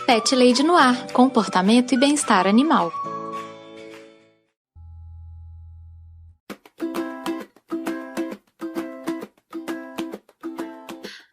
Pet Lady no Ar, comportamento e bem-estar animal.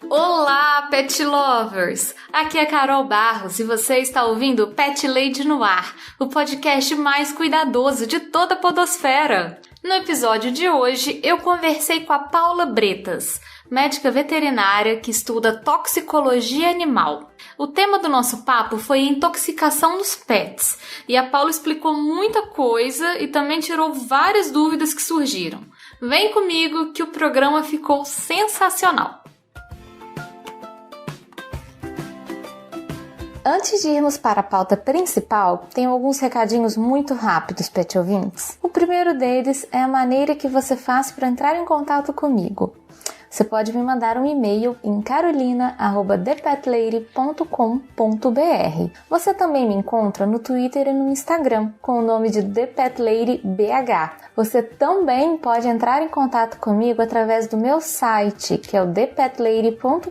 Olá, Pet Lovers! Aqui é Carol Barros e você está ouvindo Pet Lady no Ar, o podcast mais cuidadoso de toda a podosfera. No episódio de hoje, eu conversei com a Paula Bretas, médica veterinária que estuda toxicologia animal. O tema do nosso papo foi intoxicação dos pets, e a Paula explicou muita coisa e também tirou várias dúvidas que surgiram. Vem comigo que o programa ficou sensacional! Antes de irmos para a pauta principal, tenho alguns recadinhos muito rápidos, pet ouvintes. O primeiro deles é a maneira que você faz para entrar em contato comigo. Você pode me mandar um e-mail em carolina@thepetlady.com.br. Você também me encontra no Twitter e no Instagram com o nome de ThePetLadyBH. Você também pode entrar em contato comigo através do meu site, que é o thepetlady.com.br,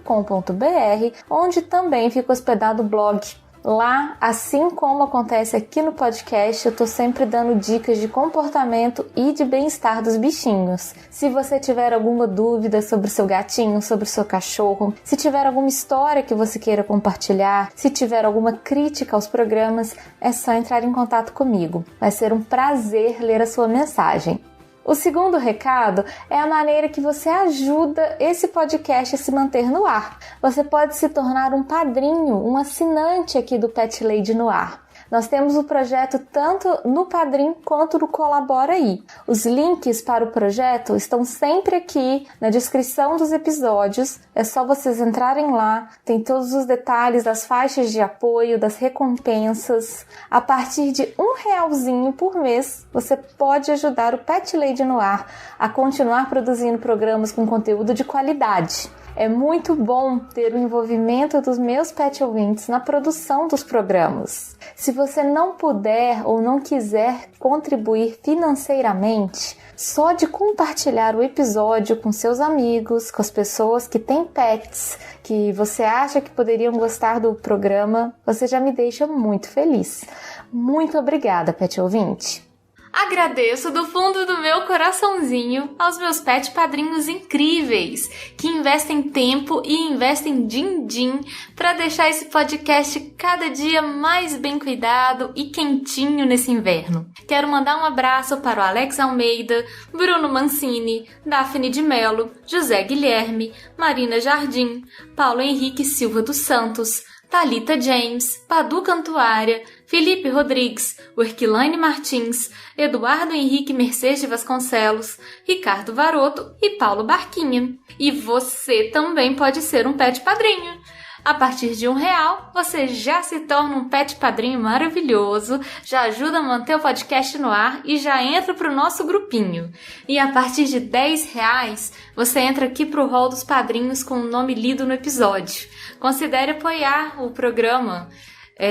onde também fica hospedado o blog. Lá, assim como acontece aqui no podcast, eu tô sempre dando dicas de comportamento e de bem-estar dos bichinhos. Se você tiver alguma dúvida sobre o seu gatinho, sobre o seu cachorro, se tiver alguma história que você queira compartilhar, se tiver alguma crítica aos programas, é só entrar em contato comigo. Vai ser um prazer ler a sua mensagem. O segundo recado é a maneira que você ajuda esse podcast a se manter no ar. Você pode se tornar um padrinho, um assinante aqui do Pet Lady no Ar. Nós temos o projeto tanto no Padrim quanto no Colabora Aí. Os links para o projeto estão sempre aqui na descrição dos episódios. É só vocês entrarem lá. Tem todos os detalhes das faixas de apoio, das recompensas. A partir de R$1 por mês, você pode ajudar o Pet Lady no Ar a continuar produzindo programas com conteúdo de qualidade. É muito bom ter o envolvimento dos meus pet ouvintes na produção dos programas. Se você não puder ou não quiser contribuir financeiramente, só de compartilhar o episódio com seus amigos, com as pessoas que têm pets, que você acha que poderiam gostar do programa, você já me deixa muito feliz. Muito obrigada, pet ouvinte! Agradeço do fundo do meu coraçãozinho aos meus pet padrinhos incríveis que investem tempo e investem din-din para deixar esse podcast cada dia mais bem cuidado e quentinho nesse inverno. Quero mandar um abraço para o Alex Almeida, Bruno Mancini, Daphne de Mello, José Guilherme, Marina Jardim, Paulo Henrique Silva dos Santos, Thalita James, Padu Cantuária, Felipe Rodrigues, Urquilane Martins, Eduardo Henrique Mercedes de Vasconcelos, Ricardo Varoto e Paulo Barquinha. E você também pode ser um pet padrinho. A partir de R$1, você já se torna um pet padrinho maravilhoso, já ajuda a manter o podcast no ar e já entra para o nosso grupinho. E a partir de R$10, você entra aqui para o hall dos padrinhos com o nome lido no episódio. Considere apoiar o programa.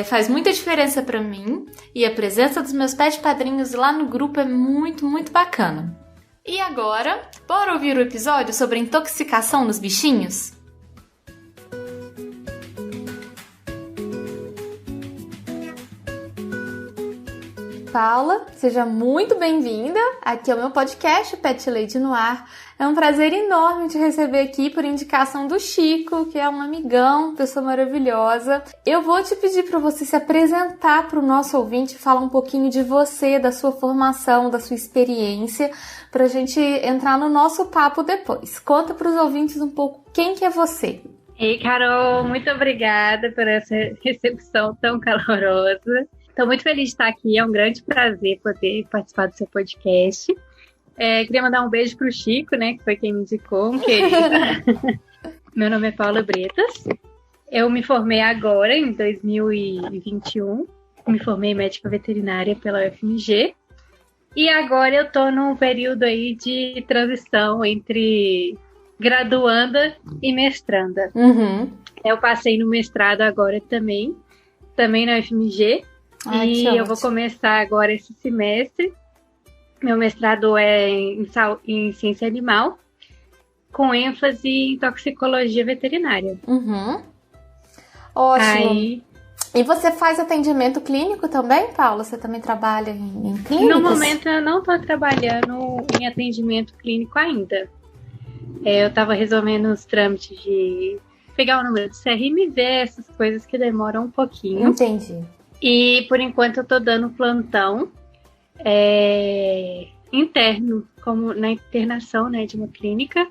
Faz muita diferença para mim e a presença dos meus pet padrinhos lá no grupo é muito, muito bacana. E agora, bora ouvir o episódio sobre intoxicação nos bichinhos? Paula, seja muito bem-vinda aqui ao meu podcast Pet Lady no Ar. É um prazer enorme te receber aqui por indicação do Chico, que é um amigão, pessoa maravilhosa. Eu vou te pedir para você se apresentar para o nosso ouvinte, falar um pouquinho de você, da sua formação, da sua experiência, para a gente entrar no nosso papo depois. Conta para os ouvintes um pouco quem que é você. Ei, Carol, muito obrigada por essa recepção tão calorosa. Estou muito feliz de estar aqui, é um grande prazer poder participar do seu podcast. Queria mandar um beijo para o Chico, né, que foi quem me indicou, um querido. Meu nome é Paula Bretas. Eu me formei agora, em 2021. Me formei médica veterinária pela UFMG. E agora eu estou num período aí de transição entre graduanda e mestranda. Uhum. Eu passei no mestrado agora também na UFMG. E eu vou começar agora esse semestre. Meu mestrado é em ciência animal, com ênfase em toxicologia veterinária. Uhum. Ótimo. Aí... E você faz atendimento clínico também, Paula? Você também trabalha em clínicas? No momento eu não estou trabalhando em atendimento clínico ainda. Eu estava resolvendo os trâmites de pegar o número de CRMV, essas coisas que demoram um pouquinho. Entendi. E por enquanto eu estou dando plantão interno, como na internação, né, de uma clínica.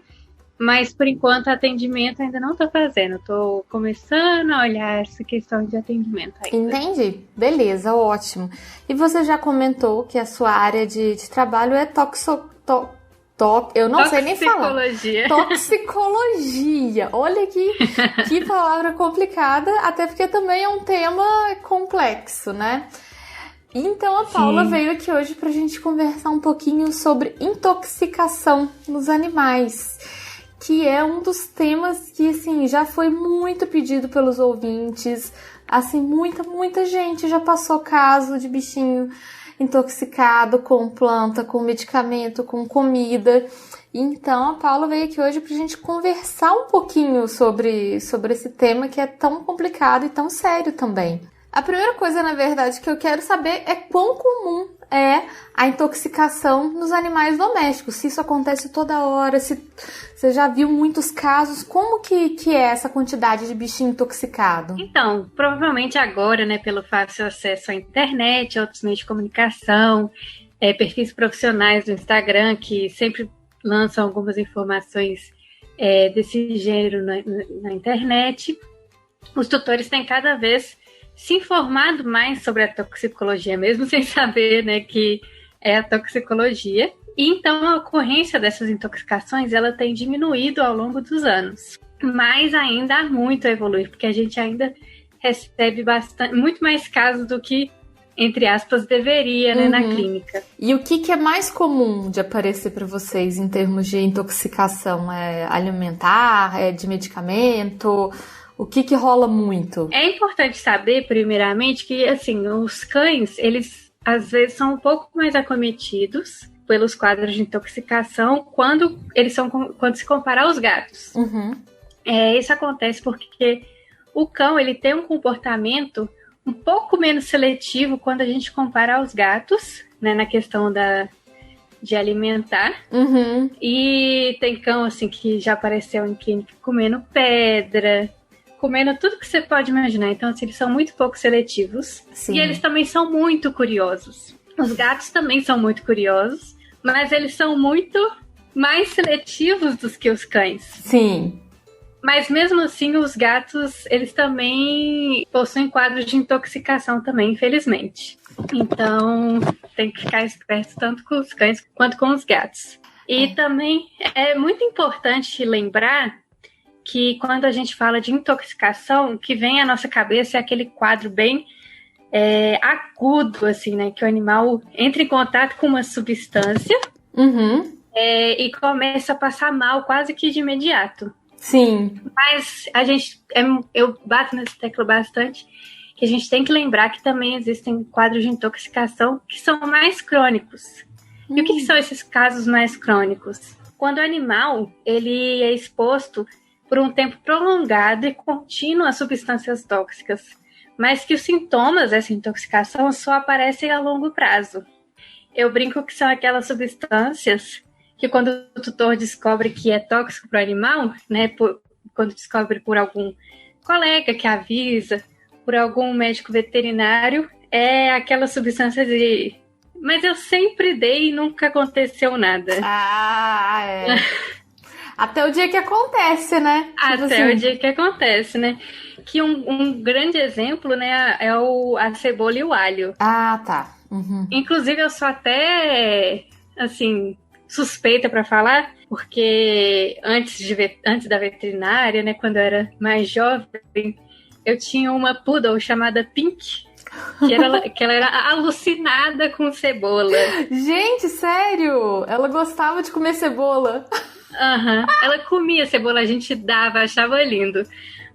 Mas, por enquanto, atendimento ainda não estou fazendo. Estou começando a olhar essa questão de atendimento ainda. Entendi. Beleza, ótimo. E você já comentou que a sua área de trabalho é eu não sei nem falar. Toxicologia. Olha que palavra complicada, até porque também é um tema complexo, né? Então a Paula veio aqui hoje para a gente conversar um pouquinho sobre intoxicação nos animais, que é um dos temas que, assim, já foi muito pedido pelos ouvintes. Assim, muita gente já passou caso de bichinho intoxicado com planta, com medicamento, com comida. Então a Paula veio aqui hoje pra gente conversar um pouquinho sobre esse tema que é tão complicado e tão sério também. A primeira coisa, na verdade, que eu quero saber é quão comum é a intoxicação nos animais domésticos. Se isso acontece toda hora, se você já viu muitos casos, como que é essa quantidade de bichinho intoxicado? Então, provavelmente agora, né, pelo fácil acesso à internet, outros meios de comunicação, perfis profissionais do Instagram que sempre lançam algumas informações desse gênero na internet, os tutores têm cada vez se informado mais sobre a toxicologia, mesmo sem saber, né, que é a toxicologia. E então a ocorrência dessas intoxicações ela tem diminuído ao longo dos anos. Mas ainda há muito a evoluir, porque a gente ainda recebe muito mais casos do que, entre aspas, deveria, né, na clínica. E o que é mais comum de aparecer para vocês em termos de intoxicação? É alimentar? É de medicamento? O que rola muito? É importante saber, primeiramente, que assim, os cães, eles às vezes são um pouco mais acometidos pelos quadros de intoxicação quando se compara aos gatos. Isso acontece porque o cão ele tem um comportamento um pouco menos seletivo quando a gente compara aos gatos, né, na questão de alimentar. E tem cão assim, que já apareceu em clínica comendo pedra, comendo tudo que você pode imaginar. Então, assim, eles são muito pouco seletivos. Sim. E eles também são muito curiosos. Os gatos também são muito curiosos, mas eles são muito mais seletivos do que os cães. Sim. Mas mesmo assim, os gatos, eles também possuem quadros de intoxicação também, infelizmente. Então, tem que ficar esperto tanto com os cães quanto com os gatos. E também é muito importante lembrar que quando a gente fala de intoxicação, o que vem à nossa cabeça é aquele quadro bem agudo, assim, né? Que o animal entra em contato com uma substância e começa a passar mal quase que de imediato. Sim. Mas eu bato nessa tecla bastante, que a gente tem que lembrar que também existem quadros de intoxicação que são mais crônicos. E o que são esses casos mais crônicos? Quando o animal ele é exposto por um tempo prolongado e contínuo a substâncias tóxicas, mas que os sintomas dessa intoxicação só aparecem a longo prazo. Eu brinco que são aquelas substâncias que quando o tutor descobre que é tóxico para o animal, né, quando descobre por algum colega que avisa, por algum médico veterinário, é aquela substância de... Mas eu sempre dei e nunca aconteceu nada. Até o dia que acontece, né? Até o dia que acontece, né? Que um grande exemplo, né, é a cebola e o alho. Ah, tá. Inclusive, eu sou até, assim, suspeita para falar, porque antes da veterinária, né, quando eu era mais jovem, eu tinha uma poodle chamada Pink, que ela era alucinada com cebola. Gente, sério? Ela gostava de comer cebola? Ela comia cebola, a gente dava, achava lindo.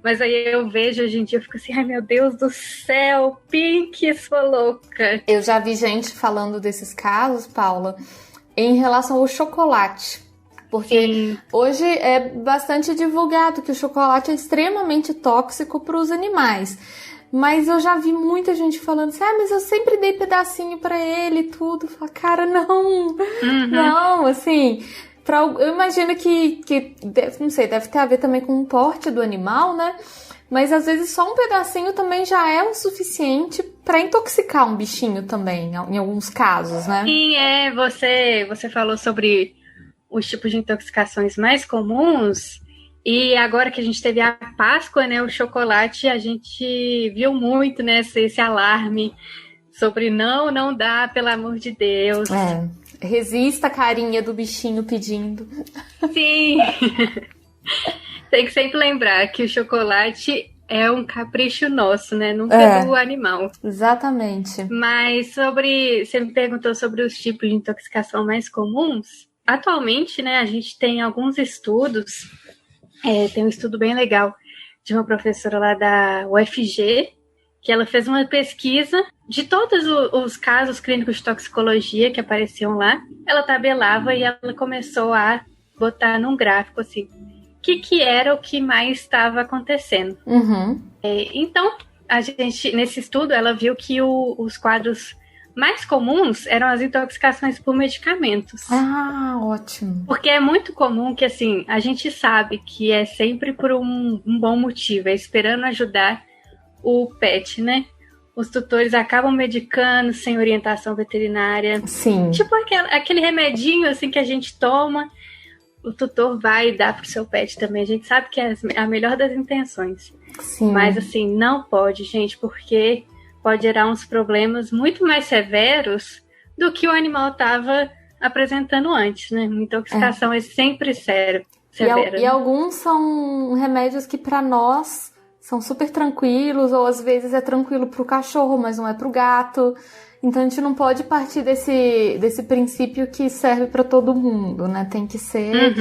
Mas aí eu vejo hoje em dia, eu fico assim, ai meu Deus do céu, Pink, sua louca. Eu já vi gente falando desses casos, Paula, em relação ao chocolate. Porque hoje é bastante divulgado que o chocolate é extremamente tóxico para os animais. Mas eu já vi muita gente falando assim, mas eu sempre dei pedacinho pra ele e tudo. Fala, cara, não. Não, assim... eu imagino que não sei, deve ter a ver também com o porte do animal, né? Mas às vezes só um pedacinho também já é o suficiente pra intoxicar um bichinho também, em alguns casos, né? Sim, você falou sobre os tipos de intoxicações mais comuns, e agora que a gente teve a Páscoa, né, o chocolate, a gente viu muito, né, esse alarme sobre não dá, pelo amor de Deus. Resista a carinha do bichinho pedindo. Sim. Tem que sempre lembrar que o chocolate é um capricho nosso, né? Nunca é do animal. Exatamente. Mas você me perguntou sobre os tipos de intoxicação mais comuns. Atualmente, né, a gente tem alguns estudos. Tem um estudo bem legal de uma professora lá da UFG, que ela fez uma pesquisa de todos os casos clínicos de toxicologia que apareciam lá. Ela tabelava e ela começou a botar num gráfico assim, o que era o que mais estava acontecendo. Então, a gente, nesse estudo, ela viu que os quadros mais comuns eram as intoxicações por medicamentos. Ah, ótimo. Porque é muito comum que, assim, a gente sabe que é sempre por um bom motivo, é esperando ajudar o pet, né? Os tutores acabam medicando sem orientação veterinária. Sim. Tipo aquele remedinho, assim, que a gente toma, o tutor vai dar pro seu pet também. A gente sabe que é a melhor das intenções. Sim. Mas, assim, não pode, gente, porque pode gerar uns problemas muito mais severos do que o animal estava apresentando antes, né? Uma intoxicação é sempre severa. E alguns são remédios que, para nós, são super tranquilos, ou às vezes é tranquilo pro cachorro, mas não é pro gato. Então a gente não pode partir desse princípio que serve para todo mundo, né? Tem que ser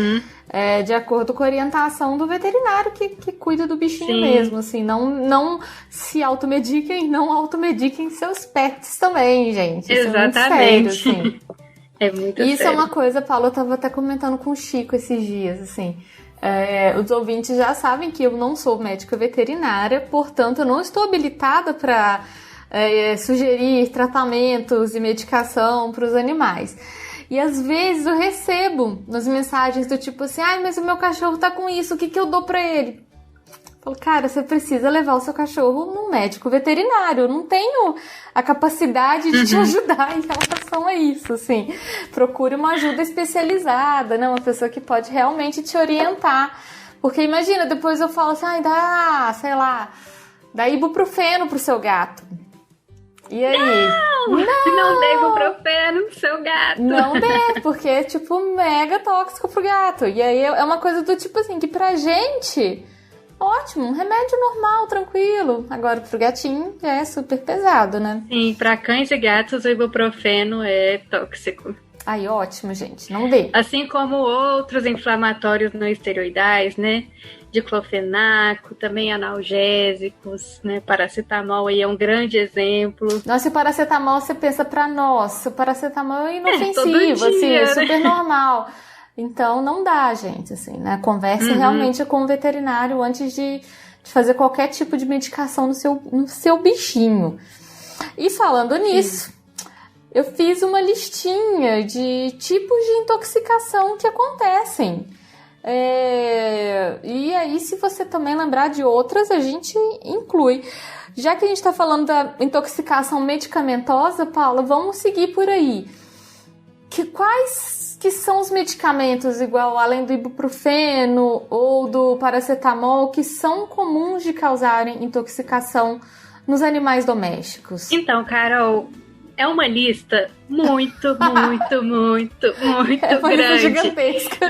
de acordo com a orientação do veterinário que cuida do bichinho mesmo, assim. Não se automediquem, não automediquem seus pets também, gente. Isso exatamente. É muito sério, assim. É muito Isso sério. É uma coisa, Paulo, eu tava até comentando com o Chico esses dias, assim. Os ouvintes já sabem que eu não sou médica veterinária, portanto eu não estou habilitada para sugerir tratamentos e medicação para os animais. E às vezes eu recebo nas mensagens do tipo assim, mas o meu cachorro tá com isso, o que eu dou para ele? Eu falo, cara, você precisa levar o seu cachorro num médico veterinário. Eu não tenho a capacidade de te ajudar em relação a isso, assim. Procure uma ajuda especializada, né? Uma pessoa que pode realmente te orientar. Porque imagina, depois eu falo assim, dá ibuprofeno pro seu gato. E aí? Não dê ibuprofeno pro seu gato. Não dê, porque é tipo mega tóxico pro gato. E aí é uma coisa do tipo assim, que pra gente... Ótimo, um remédio normal, tranquilo. Agora, pro gatinho, é super pesado, né? Sim, pra cães e gatos, o ibuprofeno é tóxico. Aí, ótimo, gente. Não dê. Assim como outros inflamatórios não esteroidais, né? Diclofenaco, também analgésicos, né? Paracetamol aí é um grande exemplo. Nossa, e o paracetamol, você pensa pra nós. O paracetamol é inofensivo, todo dia, assim, é né? super normal. Então, não dá, gente, assim, né? Converse realmente com o veterinário antes de fazer qualquer tipo de medicação no seu bichinho. E falando nisso, eu fiz uma listinha de tipos de intoxicação que acontecem. E aí, se você também lembrar de outras, a gente inclui. Já que a gente está falando da intoxicação medicamentosa, Paula, vamos seguir por aí. Quais que são os medicamentos, igual além do ibuprofeno ou do paracetamol, que são comuns de causarem intoxicação nos animais domésticos? Então, Carol, é uma lista muito uma grande. Lista gigantesca.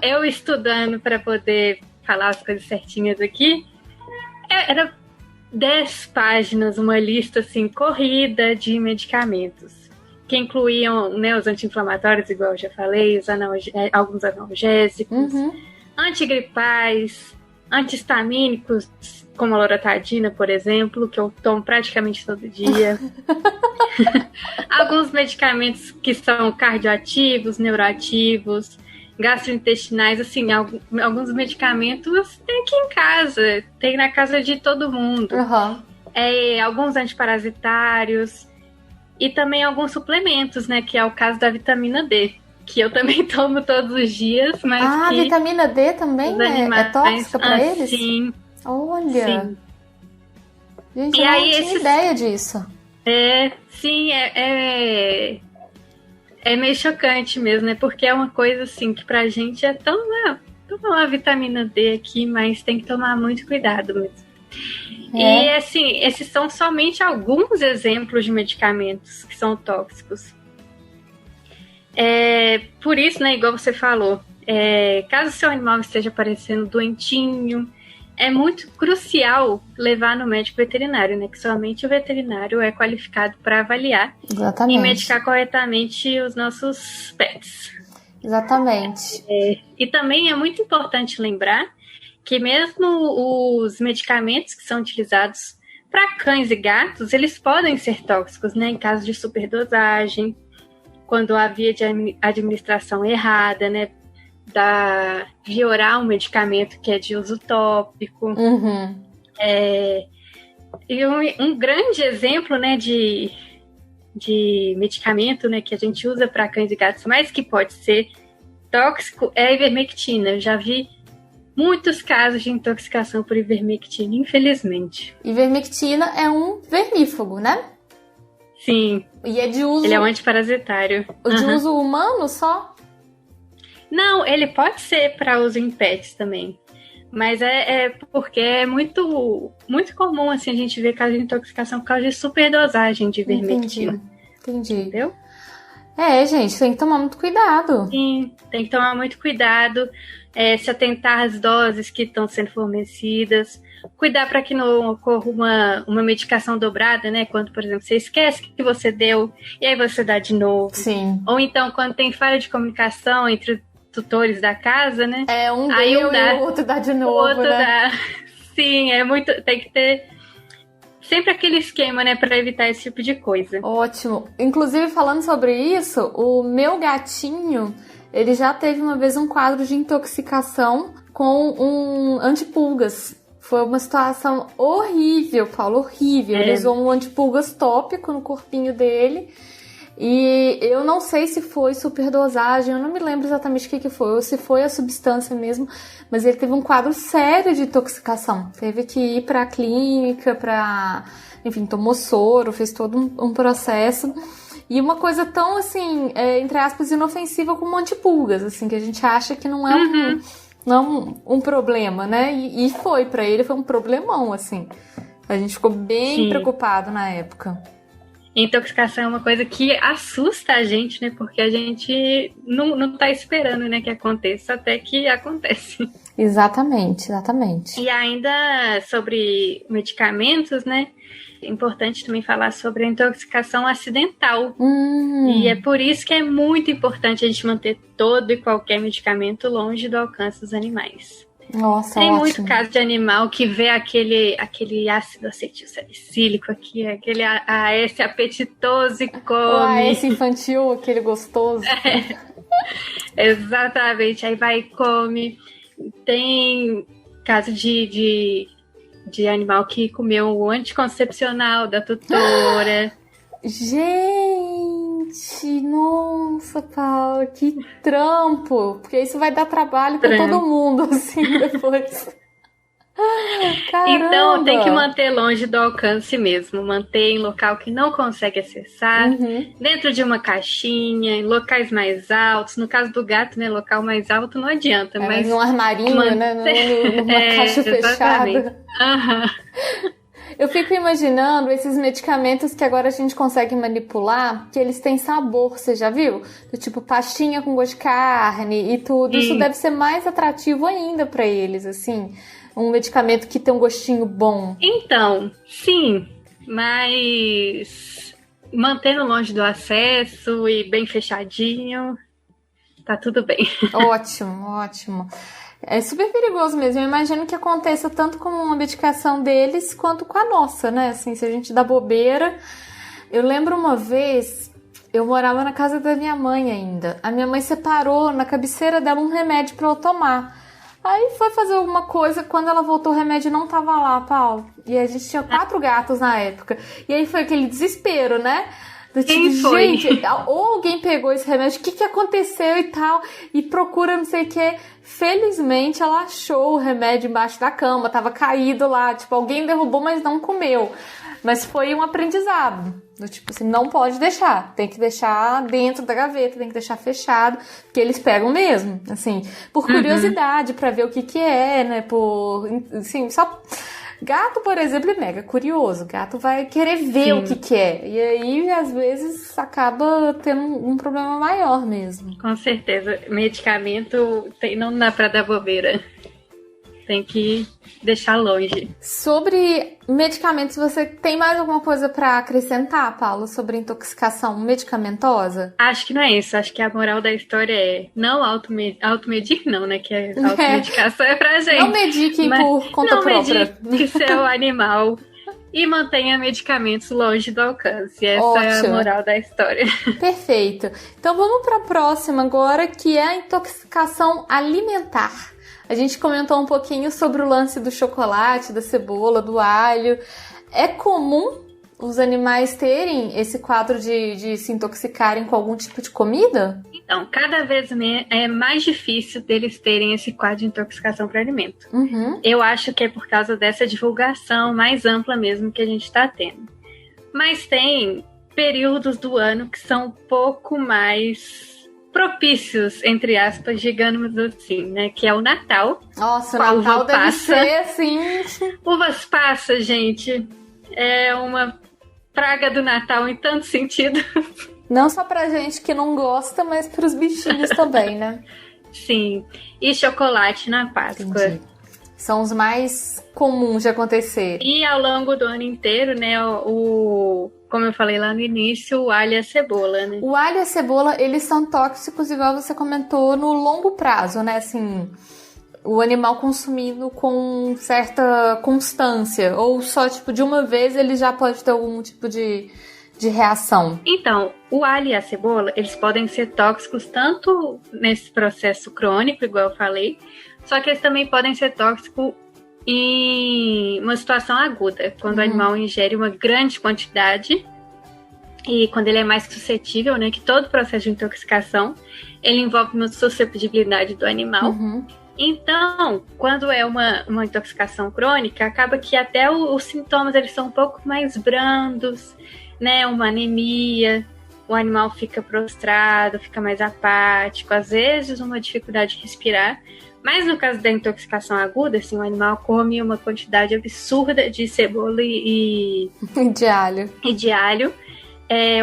Eu estudando para poder falar as coisas certinhas aqui, era 10 páginas, uma lista assim, corrida de medicamentos. Que incluíam, né, os anti-inflamatórios, igual eu já falei, alguns analgésicos, antigripais, antihistamínicos, como a loratadina, por exemplo, que eu tomo praticamente todo dia. Alguns medicamentos que são cardioativos, neuroativos, gastrointestinais, assim, alguns medicamentos tem aqui em casa, tem na casa de todo mundo. alguns antiparasitários e também alguns suplementos, né? Que é o caso da vitamina D, que eu também tomo todos os dias, mas a vitamina D também é tóxica para eles? Sim. Olha! Sim. Gente, eu não tinha ideia disso. Sim, é meio chocante mesmo, né? Porque é uma coisa assim que pra gente é tão... toma uma vitamina D aqui, mas tem que tomar muito cuidado mesmo. E assim, esses são somente alguns exemplos de medicamentos que são tóxicos. Por isso, né, igual você falou, caso seu animal esteja parecendo doentinho, é muito crucial levar no médico veterinário, né? Que somente o veterinário é qualificado para avaliar e medicar corretamente os nossos pets. Exatamente. E também é muito importante lembrar que mesmo os medicamentos que são utilizados para cães e gatos, eles podem ser tóxicos, né? Em caso de superdosagem, quando há via de administração errada, né? De orar um medicamento que é de uso tópico. Uhum. E um grande exemplo, né, de medicamento, né, que a gente usa para cães e gatos, mas que pode ser tóxico, é a ivermectina. Eu já vi muitos casos de intoxicação por ivermectina, infelizmente. Ivermectina é um vermífugo, né? Sim. E é de uso... Ele é um antiparasitário. De uso humano só? Não, ele pode ser para uso em pets também. Mas porque é muito, muito comum assim, a gente ver casos de intoxicação por causa de superdosagem de ivermectina. Entendi. Entendeu? Gente, tem que tomar muito cuidado. Sim, tem que tomar muito cuidado. Se atentar às doses que estão sendo fornecidas. Cuidar para que não ocorra uma medicação dobrada, né? Quando, por exemplo, você esquece que você deu e aí você dá de novo. Sim. Ou então, quando tem falha de comunicação entre tutores da casa, né? Aí um dá, e o outro dá de novo, o outro né? Dá. Sim, tem que ter sempre aquele esquema, né, para evitar esse tipo de coisa. Ótimo. Inclusive, falando sobre isso, o meu gatinho, ele já teve uma vez um quadro de intoxicação com um antipulgas. Foi uma situação horrível, Paulo, horrível. Ele usou um antipulgas tópico no corpinho dele. E eu não sei se foi superdosagem, eu não me lembro exatamente o que foi, ou se foi a substância mesmo, mas ele teve um quadro sério de intoxicação. Teve que ir para a clínica, enfim, tomou soro, fez todo um processo. E uma coisa tão, assim, entre aspas, inofensiva como antipulgas, assim, que a gente acha que não é um problema, né? E foi, para ele foi um problemão, assim. A gente ficou bem preocupado na época. Intoxicação é uma coisa que assusta a gente, né? Porque a gente não tá esperando, né, que aconteça, até que acontece. Exatamente. E ainda sobre medicamentos, né? É importante também falar sobre a intoxicação acidental. E é por isso que é muito importante a gente manter todo e qualquer medicamento longe do alcance dos animais. Nossa, tem ótimo. muito caso de animal que vê aquele ácido acetilsalicílico aqui, aquele AS apetitoso e come. O AS infantil, aquele gostoso. Exatamente, aí vai e come. Tem caso de animal que comeu o anticoncepcional da tutora. Gente, nossa, Paulo, que trampo. Porque isso vai dar trabalho pra todo mundo, assim, depois. Caramba. Então, tem que manter longe do alcance mesmo. Manter em local que não consegue acessar. Dentro de uma caixinha, em locais mais altos. No caso do gato, né, local mais alto não adianta. Mas num armarinho, né, numa caixa fechada. Eu fico imaginando esses medicamentos que agora a gente consegue manipular, que eles têm sabor, você já viu? Tipo pastinha com gosto de carne e tudo. Isso deve ser mais atrativo ainda pra eles, assim. Um medicamento que tem um gostinho bom. Então, sim, mas mantendo longe do acesso e bem fechadinho, tá tudo bem. Ótimo. É super perigoso mesmo. Eu imagino que aconteça tanto com uma medicação deles quanto com a nossa, né? Assim, se a gente dá bobeira. Eu lembro uma vez, eu morava na casa da minha mãe ainda. A minha mãe separou na cabeceira dela um remédio pra eu tomar. Aí foi fazer alguma coisa, quando ela voltou o remédio não tava lá, Paulo. E a gente tinha 4 gatos na época. E aí foi aquele desespero, né? Do tipo, Quem foi? gente, ou alguém pegou esse remédio, o que aconteceu e tal, e procura não sei o que. Felizmente ela achou o remédio embaixo da cama, tava caído lá, tipo, alguém derrubou, mas não comeu. Mas foi um aprendizado, do tipo assim, não pode deixar, tem que deixar dentro da gaveta, tem que deixar fechado, porque eles pegam mesmo, assim, por curiosidade, pra ver o que é, né, por, assim, só... Gato, por exemplo, é mega curioso. Gato vai querer ver o que é. E aí, às vezes, acaba tendo um problema maior mesmo. Com certeza. Medicamento não dá pra dar bobeira. Tem que deixar longe. Sobre medicamentos, você tem mais alguma coisa pra acrescentar, Paulo, sobre intoxicação medicamentosa? Acho que não é isso. Acho que a moral da história é não automedique, não, né? Que a automedicação é pra gente. Não mediquem por conta própria. Não medique seu animal e mantenha medicamentos longe do alcance. Essa é a moral da história. Perfeito. Então vamos pra próxima agora, que é a intoxicação alimentar. A gente comentou um pouquinho sobre o lance do chocolate, da cebola, do alho. É comum os animais terem esse quadro de se intoxicarem com algum tipo de comida? Então, cada vez é mais difícil deles terem esse quadro de intoxicação por alimento. Eu acho que é por causa dessa divulgação mais ampla mesmo que a gente está tendo. Mas tem períodos do ano que são um pouco mais propícios, entre aspas, digamos assim, né? Que é o Natal. Nossa, o Natal deve ser assim... Uvas passas, gente, é uma praga do Natal em tanto sentido. Não só pra gente que não gosta, mas pros bichinhos também, né? Sim. E chocolate na Páscoa. Entendi. São os mais comuns de acontecer. E ao longo do ano inteiro, né, como eu falei lá no início, o alho e a cebola, né? O alho e a cebola, eles são tóxicos, igual você comentou, no longo prazo, né? Assim, o animal consumindo com certa constância. Ou só, tipo, de uma vez ele já pode ter algum tipo de reação. Então, o alho e a cebola, eles podem ser tóxicos tanto nesse processo crônico, igual eu falei, só que eles também podem ser tóxicos em uma situação aguda, quando o animal ingere uma grande quantidade e quando ele é mais suscetível, né, que todo processo de intoxicação, ele envolve uma suscetibilidade do animal. Então, quando é uma intoxicação crônica, acaba que até os sintomas eles são um pouco mais brandos, né, uma anemia, o animal fica prostrado, fica mais apático, às vezes uma dificuldade de respirar. Mas no caso da intoxicação aguda, assim, o animal come uma quantidade absurda de cebola e de alho.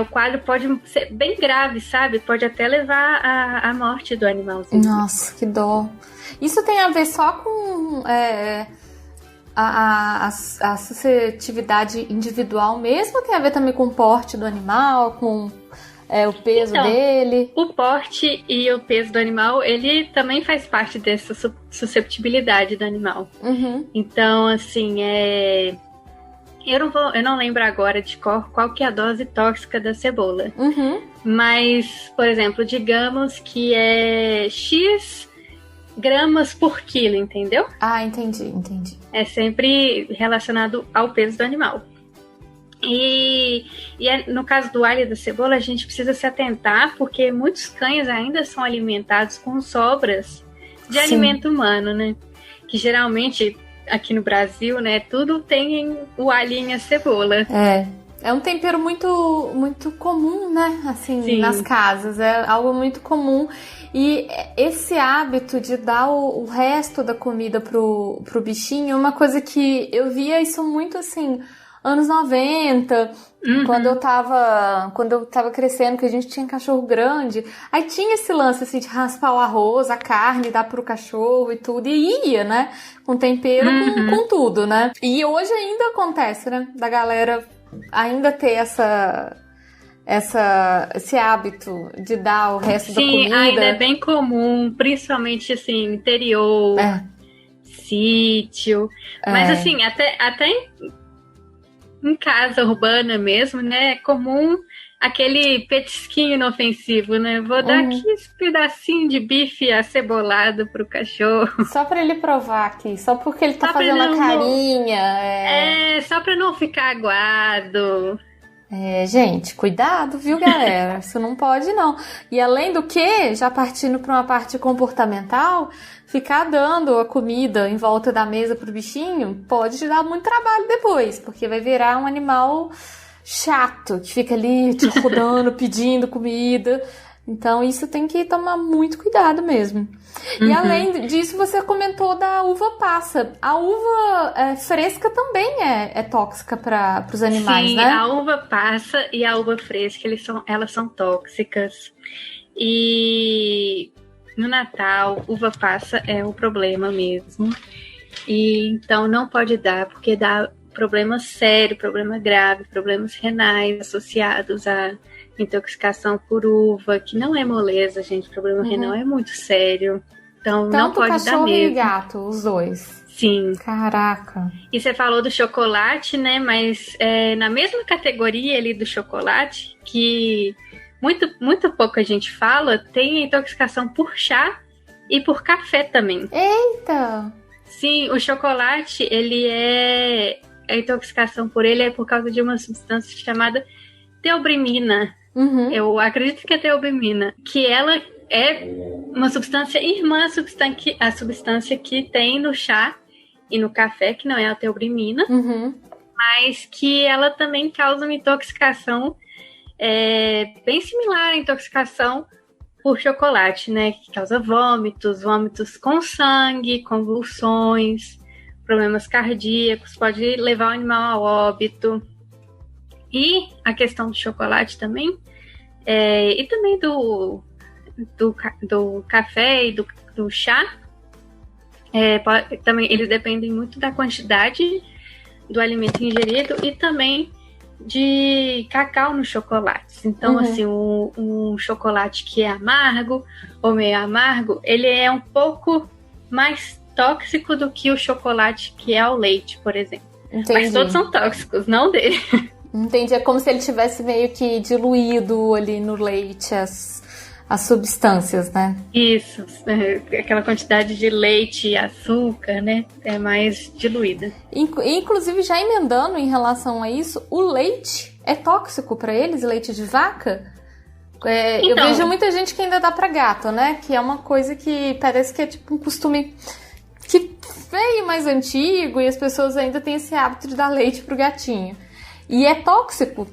O quadro pode ser bem grave, sabe? Pode até levar à morte do animalzinho. Nossa, que dó. Isso tem a ver só com a suscetibilidade individual mesmo? Ou tem a ver também com o porte do animal, com... o peso dele? O porte e o peso do animal, ele também faz parte dessa susceptibilidade do animal. Então, assim, eu não lembro agora de qual que é a dose tóxica da cebola. Mas, por exemplo, digamos que é X gramas por quilo, entendeu? Ah, entendi. É sempre relacionado ao peso do animal. E no caso do alho e da cebola, a gente precisa se atentar, porque muitos cães ainda são alimentados com sobras de alimento humano, né? Que geralmente, aqui no Brasil, né, tudo tem o alho e a cebola. É um tempero muito, muito comum, né? Assim, nas casas. É algo muito comum. E esse hábito de dar o resto da comida pro bichinho é uma coisa que eu via isso muito, assim... anos 90, quando eu tava crescendo, que a gente tinha cachorro grande, aí tinha esse lance assim de raspar o arroz, a carne, dar pro cachorro e tudo, e ia, né? Com tempero, com tudo, né? E hoje ainda acontece, né? Da galera ainda ter esse hábito de dar o resto da comida. Sim, ainda é bem comum, principalmente assim, interior, sítio, mas assim, até em casa urbana mesmo, né? É comum aquele petisquinho inofensivo, né? Vou dar aqui esse pedacinho de bife acebolado pro cachorro. Só pra ele provar aqui, só porque ele tá fazendo a carinha. Só pra não ficar aguado. Gente, cuidado, viu, galera? Isso não pode, não. E além do que, já partindo pra uma parte comportamental, ficar dando a comida em volta da mesa pro bichinho pode te dar muito trabalho depois, porque vai virar um animal chato, que fica ali te rodando, pedindo comida. Então isso tem que tomar muito cuidado mesmo. E além disso, você comentou da uva passa. A uva fresca também é tóxica para os animais, sim, né? Sim, a uva passa e a uva fresca, elas são tóxicas. E no Natal, uva passa é um problema mesmo. E então não pode dar, porque dá problema sério, problema grave, problemas renais associados à intoxicação por uva, que não é moleza, gente. O problema renal é muito sério. Então não pode dar mesmo. Tanto cachorro e gato, os dois. Sim. Caraca. E você falou do chocolate, né? Mas na mesma categoria ali do chocolate, que muito pouco a gente fala, tem a intoxicação por chá e por café também. Eita! Sim, o chocolate, a intoxicação por ele é por causa de uma substância chamada teobromina. Eu acredito que é teobromina, que ela é uma substância irmã à substância que tem no chá e no café, que não é a teobromina, mas que ela também causa uma intoxicação bem similar à intoxicação por chocolate, né? Que causa vômitos com sangue, convulsões, problemas cardíacos, pode levar o animal a óbito. E a questão do chocolate também, e também do café e do chá, também eles dependem muito da quantidade do alimento ingerido e também de cacau nos chocolates. Então, assim, um chocolate que é amargo ou meio amargo, ele é um pouco mais tóxico do que o chocolate que é ao leite, por exemplo. Entendi. Mas todos são tóxicos, não dele. Entendi, é como se ele tivesse meio que diluído ali no leite as substâncias, né? Isso, aquela quantidade de leite e açúcar, né? É mais diluída. Inclusive, já emendando em relação a isso, o leite é tóxico para eles, leite de vaca? Então, eu vejo muita gente que ainda dá para gato, né? Que é uma coisa que parece que é tipo um costume que veio mais antigo e as pessoas ainda têm esse hábito de dar leite pro gatinho. E é tóxico?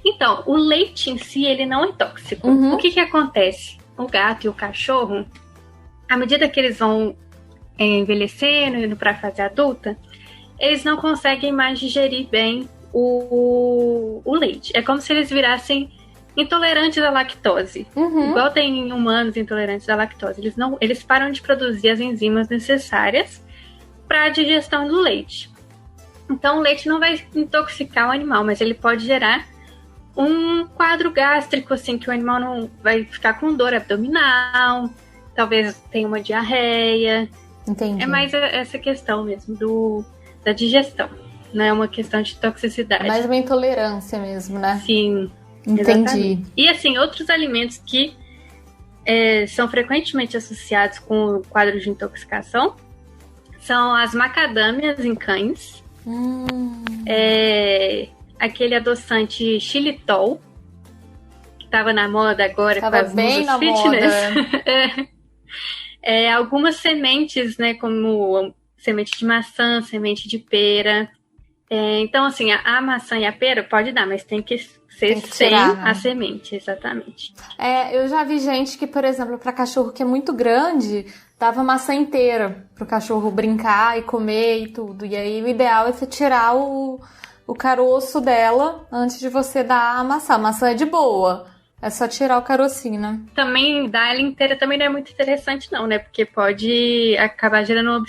Então, o leite em si, ele não é tóxico. O que acontece? O gato e o cachorro, à medida que eles vão envelhecendo, indo para a fase adulta, eles não conseguem mais digerir bem o leite. É como se eles virassem intolerantes à lactose. Igual tem humanos intolerantes à lactose. Eles param de produzir as enzimas necessárias para a digestão do leite. Então, o leite não vai intoxicar o animal, mas ele pode gerar um quadro gástrico, assim, que o animal não vai ficar com dor abdominal, talvez tenha uma diarreia. Entendi. É mais essa questão mesmo da digestão, não é uma questão de toxicidade. É mais uma intolerância mesmo, né? Sim, entendi. Exatamente. E, assim, outros alimentos que são frequentemente associados com o quadro de intoxicação são as macadâmias em cães, aquele adoçante xilitol, que estava na moda agora com as bem na fitness. Moda. Algumas sementes, né, como semente de maçã, semente de pera. Então, assim, a maçã e a pera pode dar, mas tem que ser sem a semente, exatamente. Eu já vi gente que, por exemplo, para cachorro que é muito grande, dava maçã inteira pro cachorro brincar e comer e tudo. E aí o ideal é você tirar o caroço dela antes de você dar a maçã. A maçã é de boa, é só tirar o carocinho, né? Também dar ela inteira também não é muito interessante não, né? Porque pode acabar gerando uma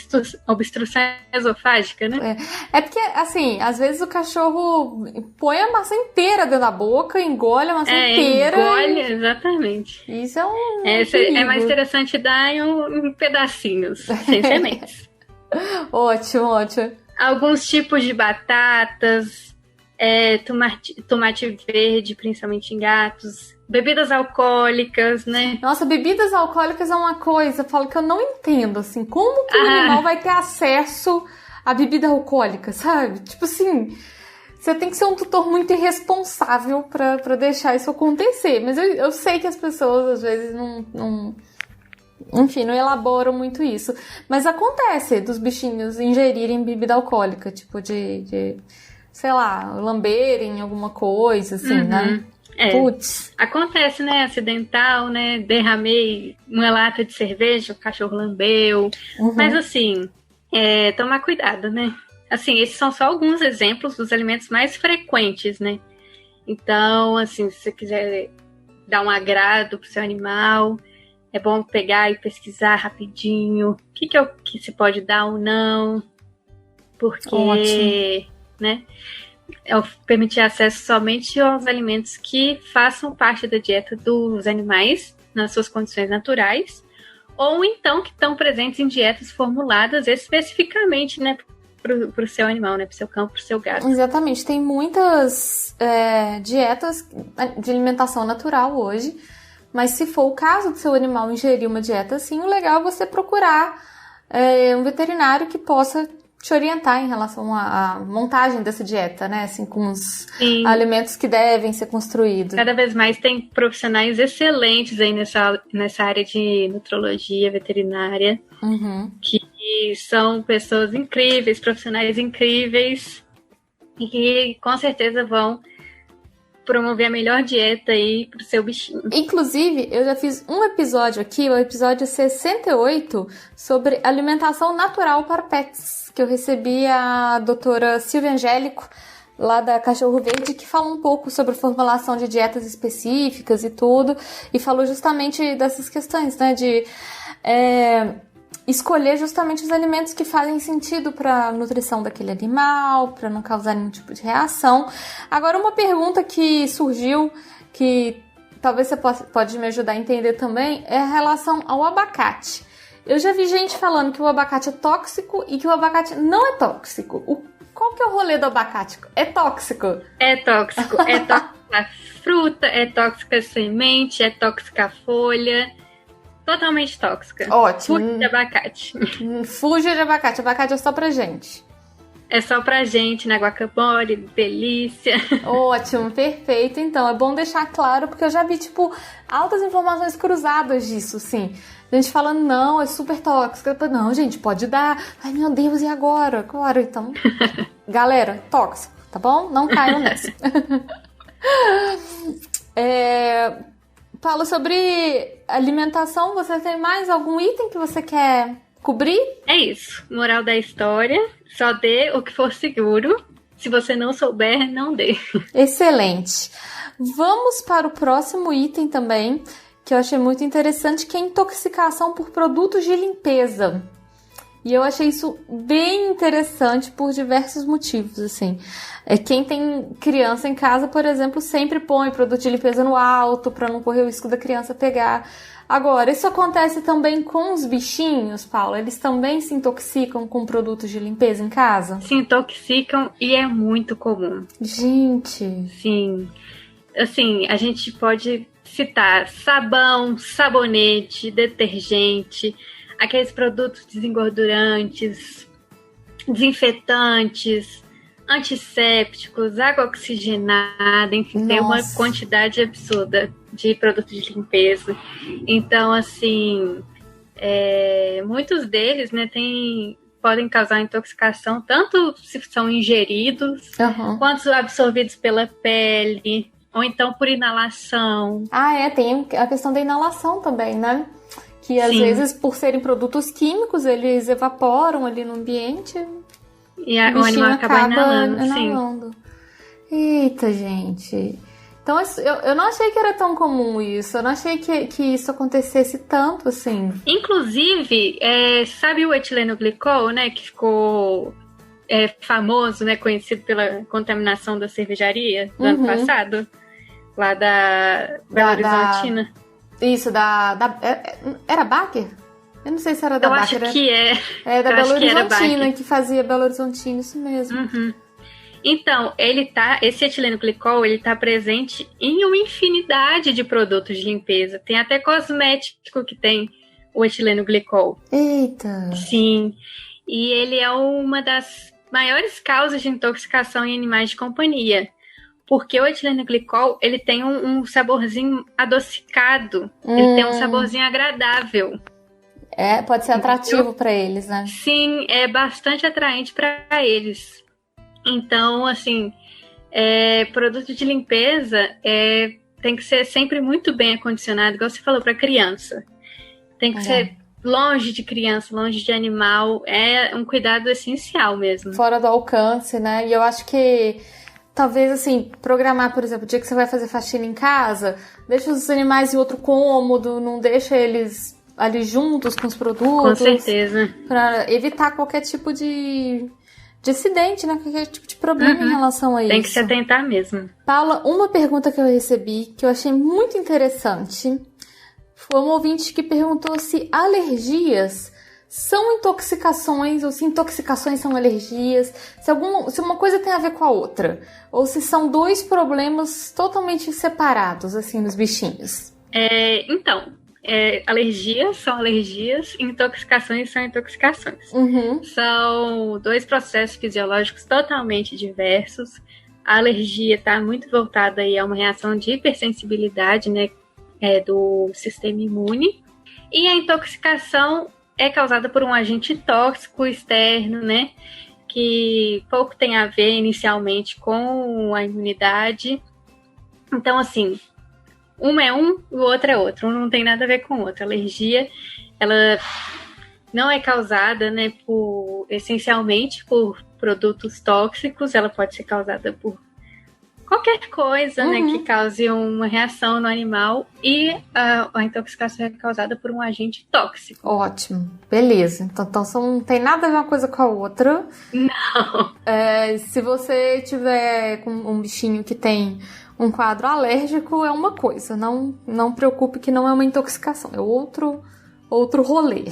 obstrução esofágica, né? É porque, assim, às vezes o cachorro põe a maçã inteira dentro da boca, engole a maçã inteira. Engole, exatamente. Isso é um é mais interessante dar em pedacinhos, sem sementes. Ótimo. Alguns tipos de batatas, tomate verde, principalmente em gatos, bebidas alcoólicas, né? Nossa, bebidas alcoólicas é uma coisa, eu falo que eu não entendo, assim, como que o animal vai ter acesso à bebida alcoólica, sabe? Tipo assim, você tem que ser um tutor muito irresponsável pra deixar isso acontecer, mas eu sei que as pessoas às vezes enfim, não elaboram muito isso, mas acontece dos bichinhos ingerirem bebida alcoólica, tipo sei lá, lamberem alguma coisa, assim, né? Putz. Acontece, né? Acidental, né? Derramei uma lata de cerveja, o cachorro lambeu. Mas, assim, tomar cuidado, né? Assim, esses são só alguns exemplos dos alimentos mais frequentes, né? Então, assim, se você quiser dar um agrado pro seu animal, é bom pegar e pesquisar rapidinho o que se pode dar ou não. Porque... Ótimo. Né? Permitir acesso somente aos alimentos que façam parte da dieta dos animais nas suas condições naturais, ou então que estão presentes em dietas formuladas especificamente, né, para o seu animal, né, para o seu cão, para o seu gato. Exatamente, tem muitas dietas de alimentação natural hoje, mas se for o caso do seu animal ingerir uma dieta assim, o legal é você procurar um veterinário que possa te orientar em relação à montagem dessa dieta, né? Assim, com os alimentos que devem ser construídos. Cada vez mais tem profissionais excelentes aí nessa área de nutrologia veterinária, que são pessoas incríveis, profissionais incríveis, e que com certeza vão promover a melhor dieta aí pro seu bichinho. Inclusive, eu já fiz um episódio aqui, o episódio 68, sobre alimentação natural para pets, que eu recebi a doutora Silvia Angélico, lá da Cachorro Verde, que fala um pouco sobre a formulação de dietas específicas e tudo, e falou justamente dessas questões, né, de escolher justamente os alimentos que fazem sentido para a nutrição daquele animal, para não causar nenhum tipo de reação. Agora, uma pergunta que surgiu, que talvez você pode me ajudar a entender também, é a relação ao abacate. Eu já vi gente falando que o abacate é tóxico e que o abacate não é tóxico. Qual que é o rolê do abacate? É tóxico? É tóxico. É tóxica a fruta, é tóxica a semente, é tóxica a folha. Totalmente tóxica. Ótimo. Fuja de abacate. Fuja de abacate. Abacate é só pra gente. É só pra gente, na guacamole, delícia. Ótimo, perfeito. Então, é bom deixar claro, porque eu já vi, tipo, altas informações cruzadas disso, sim. Gente falando, não, é super tóxico. Não, gente, pode dar. Ai, meu Deus, e agora? Agora, então. Galera, tóxico, tá bom? Não caiam nessa. Fala sobre alimentação. Você tem mais algum item que você quer cobrir? É isso. Moral da história. Só dê o que for seguro. Se você não souber, não dê. Excelente. Vamos para o próximo item também, que eu achei muito interessante, que é a intoxicação por produtos de limpeza. E eu achei isso bem interessante por diversos motivos, assim. Quem tem criança em casa, por exemplo, sempre põe produto de limpeza no alto para não correr o risco da criança pegar. Agora, isso acontece também com os bichinhos, Paula? Eles também se intoxicam com produtos de limpeza em casa? Se intoxicam e é muito comum. Gente! Sim. Assim, a gente pode citar sabão, sabonete, detergente, aqueles produtos desengordurantes, desinfetantes, antissépticos, água oxigenada, enfim, tem uma quantidade absurda de produtos de limpeza. Então, assim, muitos deles, né, podem causar intoxicação, tanto se são ingeridos, quanto absorvidos pela pele, ou então por inalação. Tem a questão da inalação também, né? Que às vezes, por serem produtos químicos, eles evaporam ali no ambiente e o animal acaba inalando. Sim. Eita, gente. Então, eu não achei que era tão comum isso. Eu não achei que isso acontecesse tanto, assim. Inclusive, sabe o etileno glicol, né? Que ficou famoso, né? Conhecido pela contaminação da cervejaria do ano passado? Lá da Belo Horizontina. Isso, era Baker? Eu não sei se era da Baker. Eu acho que é. É da Belo Horizontina, que fazia Belo Horizontina, isso mesmo. Então, esse etileno glicol, ele tá presente em uma infinidade de produtos de limpeza. Tem até cosmético que tem o etileno glicol. Eita! Sim. E ele é uma das maiores causas de intoxicação em animais de companhia. Porque o etileno glicol, ele tem um saborzinho adocicado. Ele tem um saborzinho agradável. Pode ser atrativo para eles, né? Sim, é bastante atraente para eles. Então, assim, produto de limpeza tem que ser sempre muito bem acondicionado, igual você falou, para criança. Tem que ser longe de criança, longe de animal. É um cuidado essencial mesmo. Fora do alcance, né? E eu acho que talvez, assim, programar, por exemplo, o dia que você vai fazer faxina em casa, deixa os animais em outro cômodo, não deixa eles ali juntos com os produtos. Com certeza. Para evitar qualquer tipo de acidente, né? Qualquer tipo de problema em relação a isso. Tem que se atentar mesmo. Paula, uma pergunta que eu recebi, que eu achei muito interessante, foi um ouvinte que perguntou se alergias são intoxicações, ou se intoxicações são alergias, se uma coisa tem a ver com a outra, ou se são dois problemas totalmente separados, assim, nos bichinhos. Alergias são alergias, intoxicações são intoxicações. São dois processos fisiológicos totalmente diversos. A alergia está muito voltada aí a uma reação de hipersensibilidade, né, do sistema imune. E a intoxicação é causada por um agente tóxico externo, né, que pouco tem a ver inicialmente com a imunidade. Então, assim, um é um, o outro é outro. Um não tem nada a ver com o outro. A alergia, ela não é causada, né, essencialmente por produtos tóxicos. Ela pode ser causada por qualquer coisa, né, que cause uma reação no animal. E a intoxicação é causada por um agente tóxico. Ótimo. Beleza. Então não tem nada a ver uma coisa com a outra. Não. Se você tiver com um bichinho que tem um quadro alérgico, é uma coisa. Não preocupe que não é uma intoxicação. É outro rolê.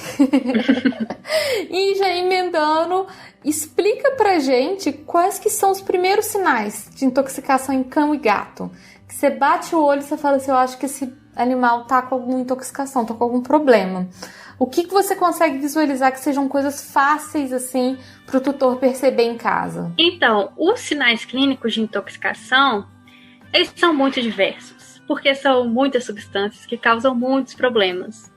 E já emendando, explica pra gente quais que são os primeiros sinais de intoxicação em cão e gato. Que você bate o olho e você fala assim, eu acho que esse animal tá com alguma intoxicação, tá com algum problema. O que você consegue visualizar que sejam coisas fáceis, assim, pro tutor perceber em casa? Então, os sinais clínicos de intoxicação, eles são muito diversos, porque são muitas substâncias que causam muitos problemas.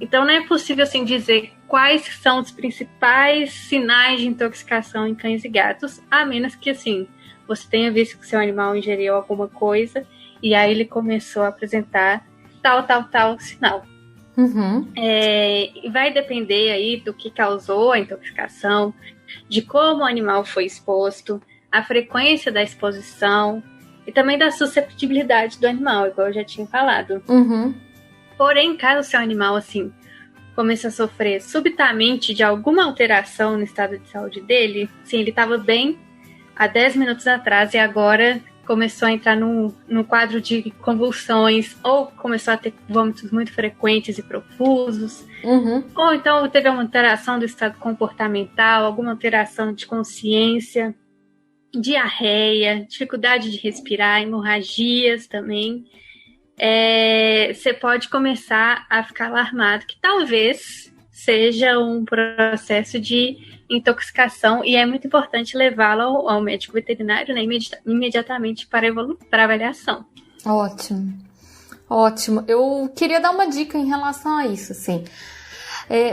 Então não é possível assim dizer quais são os principais sinais de intoxicação em cães e gatos, a menos que assim você tenha visto que seu animal ingeriu alguma coisa e aí ele começou a apresentar tal sinal. Vai depender aí do que causou a intoxicação, de como o animal foi exposto, a frequência da exposição, e também da susceptibilidade do animal, igual eu já tinha falado. Porém, caso o seu animal, assim, comece a sofrer subitamente de alguma alteração no estado de saúde dele, sim, ele estava bem há 10 minutos atrás e agora começou a entrar no quadro de convulsões, ou começou a ter vômitos muito frequentes e profusos, ou então teve uma alteração do estado comportamental, alguma alteração de consciência, diarreia, dificuldade de respirar, hemorragias também, você pode começar a ficar alarmado, que talvez seja um processo de intoxicação, e é muito importante levá-lo ao médico veterinário, né, imediatamente para avaliação. Ótimo. Eu queria dar uma dica em relação a isso, assim.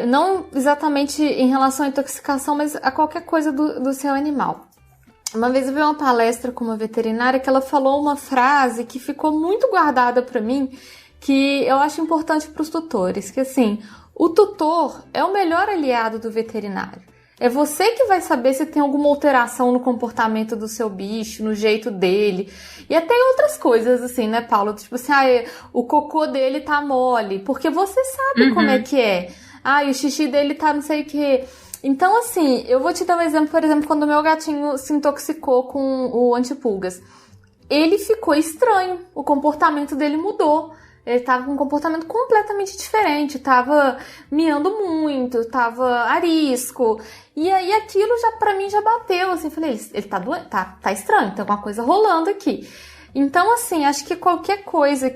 Não exatamente em relação à intoxicação, mas a qualquer coisa do seu animal. Uma vez eu vi uma palestra com uma veterinária que ela falou uma frase que ficou muito guardada para mim, que eu acho importante para os tutores, que assim, o tutor é o melhor aliado do veterinário. É você que vai saber se tem alguma alteração no comportamento do seu bicho, no jeito dele. E até outras coisas, assim, né, Paulo? Tipo assim, o cocô dele tá mole, porque você sabe como é que é. O xixi dele tá não sei o que. Então, assim, eu vou te dar um exemplo, por exemplo, quando o meu gatinho se intoxicou com o antipulgas. Ele ficou estranho, o comportamento dele mudou. ele tava com um comportamento completamente diferente, tava miando muito, tava arisco. E aí aquilo já pra mim já bateu, assim, falei, ele tá doente, tá estranho, tem alguma coisa rolando aqui. Então, assim, acho que qualquer coisa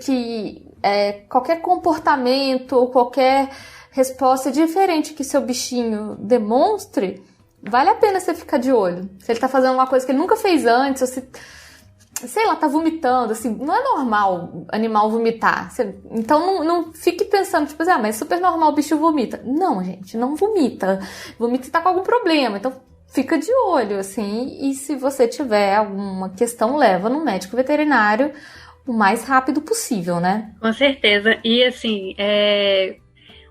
qualquer comportamento ou qualquer resposta diferente que seu bichinho demonstre, vale a pena você ficar de olho. Se ele tá fazendo uma coisa que ele nunca fez antes, ou se, sei lá, tá vomitando, assim, não é normal animal vomitar. Então não fique pensando, tipo assim, mas é super normal o bicho vomita. Não, gente, não vomita. Vomita e tá com algum problema, então fica de olho, assim, e se você tiver alguma questão, leva no médico veterinário o mais rápido possível, né? Com certeza. E, assim,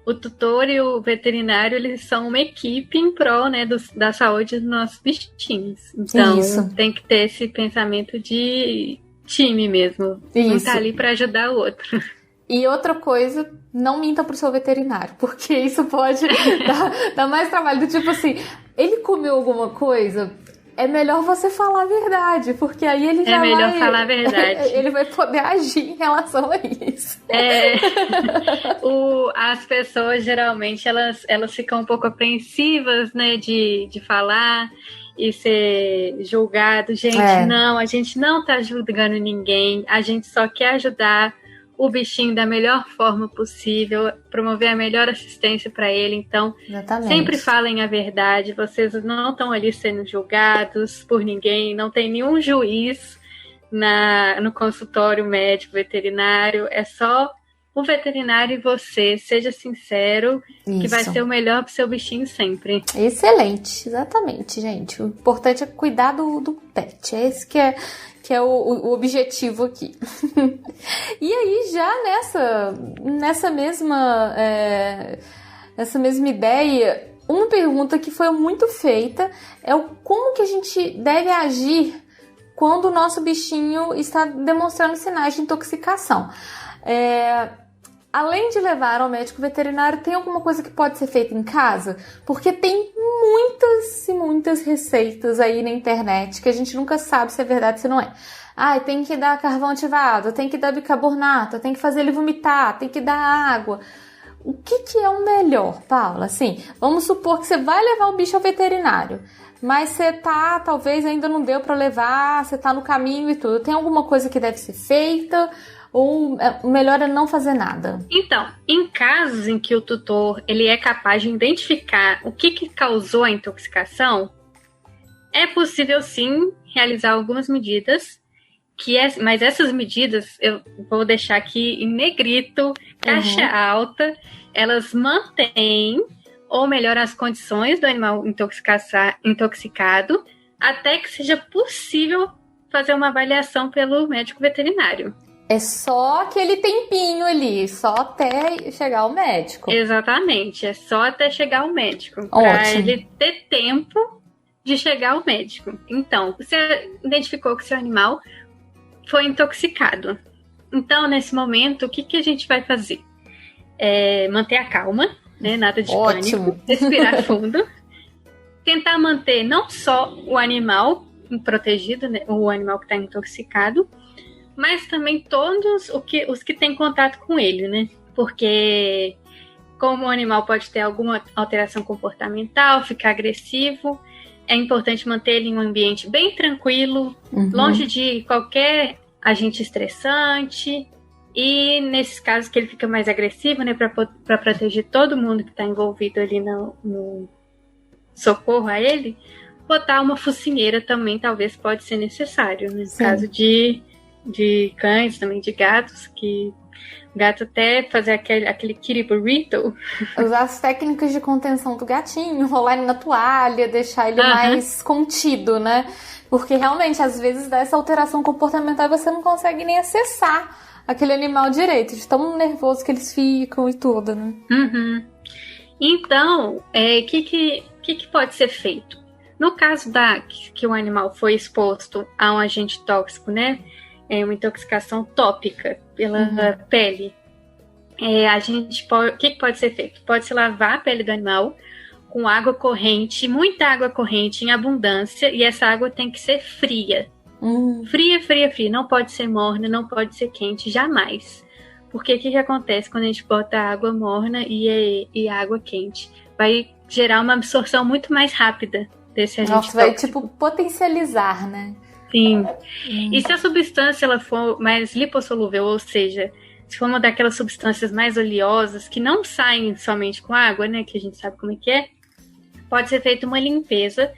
o tutor e o veterinário, eles são uma equipe em prol, né, da saúde dos nossos bichinhos. Então, tem que ter esse pensamento de time mesmo. Um tá ali para ajudar o outro. E outra coisa, não minta pro seu veterinário, porque isso pode dar mais trabalho. Do tipo assim, ele comeu alguma coisa, é melhor você falar a verdade, porque aí ele já vai... É melhor falar a verdade. Ele vai poder agir em relação a isso. As pessoas, geralmente, elas ficam um pouco apreensivas, né, de falar e ser julgado. Gente, não, a gente não tá julgando ninguém, a gente só quer ajudar o bichinho da melhor forma possível, promover a melhor assistência para ele. Então, sempre falem a verdade. Vocês não estão ali sendo julgados por ninguém, não tem nenhum juiz no consultório médico veterinário. É só o veterinário e você. Seja sincero, que vai ser o melhor para o seu bichinho sempre. Excelente, exatamente, gente. O importante é cuidar do pet. É esse que é o objetivo aqui. E aí, já nessa mesma ideia, uma pergunta que foi muito feita é como que a gente deve agir quando o nosso bichinho está demonstrando sinais de intoxicação. Além de levar ao médico veterinário, tem alguma coisa que pode ser feita em casa? Porque tem muitas e muitas receitas aí na internet que a gente nunca sabe se é verdade ou se não é. Tem que dar carvão ativado, tem que dar bicarbonato, tem que fazer ele vomitar, tem que dar água. O que é o melhor, Paula? Assim, vamos supor que você vai levar o bicho ao veterinário, mas você talvez ainda não deu para levar, você tá no caminho e tudo. Tem alguma coisa que deve ser feita? Ou o melhor é não fazer nada? Então, em casos em que o tutor ele é capaz de identificar o que causou a intoxicação, é possível sim realizar algumas medidas, mas essas medidas, eu vou deixar aqui em negrito, caixa alta, elas mantêm ou melhoram as condições do animal intoxicado até que seja possível fazer uma avaliação pelo médico veterinário. É só aquele tempinho ali, só até chegar ao médico. Exatamente, é só até chegar ao médico. Para ele ter tempo de chegar ao médico. Então, você identificou que seu animal foi intoxicado. Então, nesse momento, o que a gente vai fazer? Manter a calma, né? Nada de pânico, respirar fundo. Tentar manter não só o animal protegido, né? O animal que está intoxicado, mas também todos os que têm contato com ele, né? Porque como o animal pode ter alguma alteração comportamental, ficar agressivo, é importante manter ele em um ambiente bem tranquilo, longe de qualquer agente estressante. E nesses casos que ele fica mais agressivo, né, para proteger todo mundo que está envolvido ali no socorro a ele, botar uma focinheira também talvez pode ser necessário, né? No caso de cães, também de gatos, que o gato até fazer aquele kitty burrito. Usar as técnicas de contenção do gatinho, enrolar ele na toalha, deixar ele mais contido, né? Porque realmente, às vezes, dá essa alteração comportamental e você não consegue nem acessar aquele animal direito, de tão nervoso que eles ficam e tudo, né? Então, o que pode ser feito? No caso que o animal foi exposto a um agente tóxico, né? Uma intoxicação tópica pela pele. O que pode ser feito? Pode-se lavar a pele do animal com água corrente, muita água corrente em abundância, e essa água tem que ser fria. Fria. Não pode ser morna, não pode ser quente, jamais. Porque o que acontece quando a gente bota água morna e água quente? Vai gerar uma absorção muito mais rápida desse agente tóxico. Vai, tipo, potencializar, né? Sim. E se a substância ela for mais lipossolúvel, ou seja, se for uma daquelas substâncias mais oleosas, que não saem somente com água, né, que a gente sabe como é que é, pode ser feita uma limpeza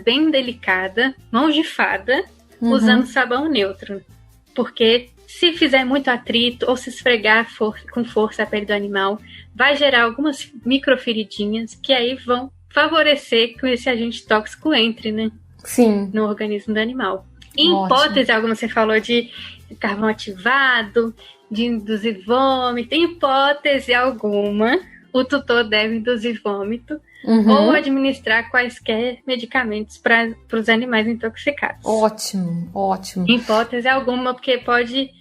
bem delicada, mão de fada, usando sabão neutro. Porque se fizer muito atrito ou se esfregar com força a pele do animal, vai gerar algumas microferidinhas que aí vão favorecer que esse agente tóxico entre, né? Sim. No organismo do animal. Em hipótese alguma, você falou de carvão ativado, de induzir vômito. Em hipótese alguma, o tutor deve induzir vômito ou administrar quaisquer medicamentos para os animais intoxicados. Ótimo. Em hipótese alguma, porque pode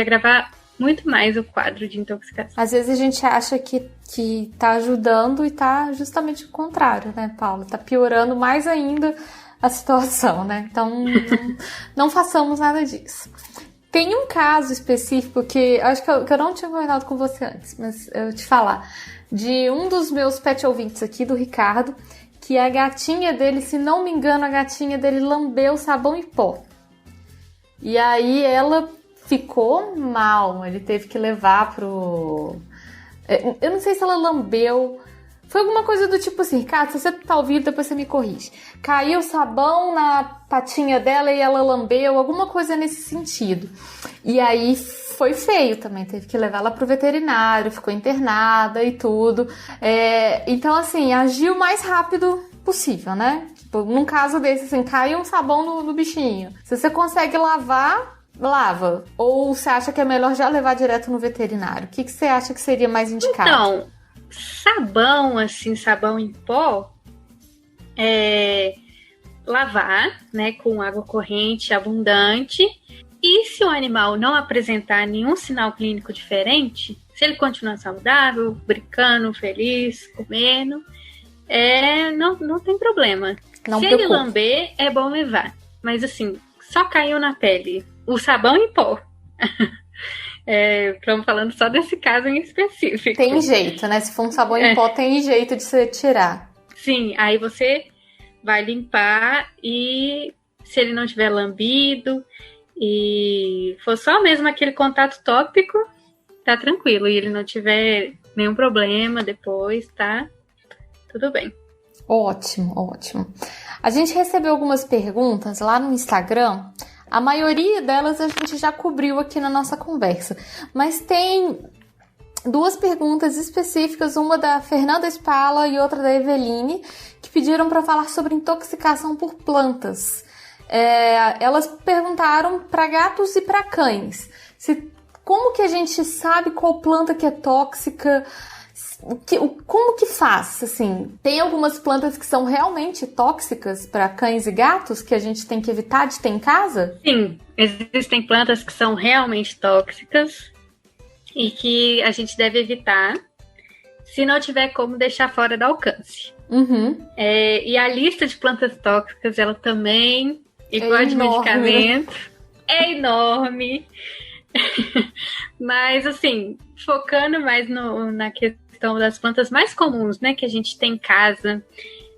agravar muito mais o quadro de intoxicação. Às vezes a gente acha que tá ajudando e tá justamente o contrário, né, Paula? Tá piorando mais ainda a situação, né? Então, não façamos nada disso. Tem um caso específico que acho que eu não tinha comentado com você antes, mas eu vou te falar. De um dos meus pet ouvintes aqui, do Ricardo, que a gatinha dele, se não me engano, a gatinha dele lambeu sabão em pó. E aí ela ficou mal, ele teve que levar pro... Eu não sei se ela lambeu... Foi alguma coisa do tipo assim, Ricardo, se você tá ouvindo, depois você me corrige. Caiu sabão na patinha dela e ela lambeu, alguma coisa nesse sentido. E aí foi feio também, teve que levar ela pro veterinário, ficou internada e tudo. Então, assim, agiu o mais rápido possível, né? Tipo, num caso desse, assim, caiu um sabão no bichinho. Se você consegue lavar, lava. Ou você acha que é melhor já levar direto no veterinário? O que você acha que seria mais indicado? Então, sabão, assim, sabão em pó, lavar, né, com água corrente abundante. E se o animal não apresentar nenhum sinal clínico diferente, se ele continuar saudável, brincando, feliz, comendo, não tem problema. Se ele lamber, é bom levar. Mas assim, só caiu na pele o sabão em pó. Estamos falando só desse caso em específico. Tem jeito, né? Se for um sabão em pó, tem jeito de você tirar. Sim, aí você vai limpar e se ele não tiver lambido e for só mesmo aquele contato tópico, tá tranquilo. E ele não tiver nenhum problema depois, tá tudo bem. Ótimo. A gente recebeu algumas perguntas lá no Instagram. A maioria delas a gente já cobriu aqui na nossa conversa, mas tem duas perguntas específicas, uma da Fernanda Spala e outra da Eveline, que pediram para falar sobre intoxicação por plantas. Elas perguntaram para gatos e para cães. Como que a gente sabe qual planta que é tóxica? Como que faz? Assim, tem algumas plantas que são realmente tóxicas para cães e gatos que a gente tem que evitar de ter em casa? Sim, existem plantas que são realmente tóxicas e que a gente deve evitar se não tiver como deixar fora do alcance. E a lista de plantas tóxicas, ela também, igual a de medicamento, é enorme. Mas, assim, focando mais na questão das plantas mais comuns, né, que a gente tem em casa.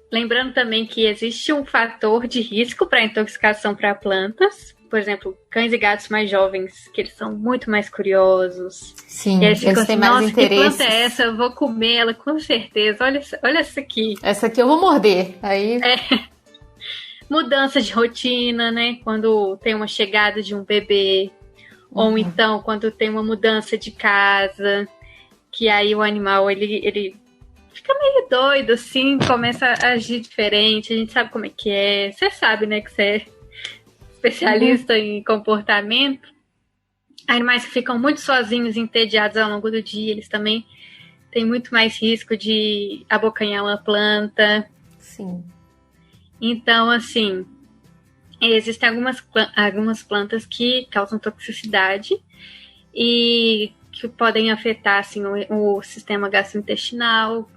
Lembrando também que existe um fator de risco para intoxicação para plantas. Por exemplo, cães e gatos mais jovens, que eles são muito mais curiosos. Sim, e eles ficam têm mais interesse. Que planta é essa? Eu vou comer ela com certeza. Olha essa aqui. Essa aqui eu vou morder. Aí... Mudança de rotina, né? Quando tem uma chegada de um bebê. Ou então, quando tem uma mudança de casa, que aí o animal, ele fica meio doido, assim, começa a agir diferente, a gente sabe como é que é. Você sabe, né, que você é especialista em comportamento. Animais que ficam muito sozinhos, entediados ao longo do dia, eles também têm muito mais risco de abocanhar uma planta. Sim. Então, assim... Existem algumas plantas que causam toxicidade e que podem afetar assim, o sistema gastrointestinal,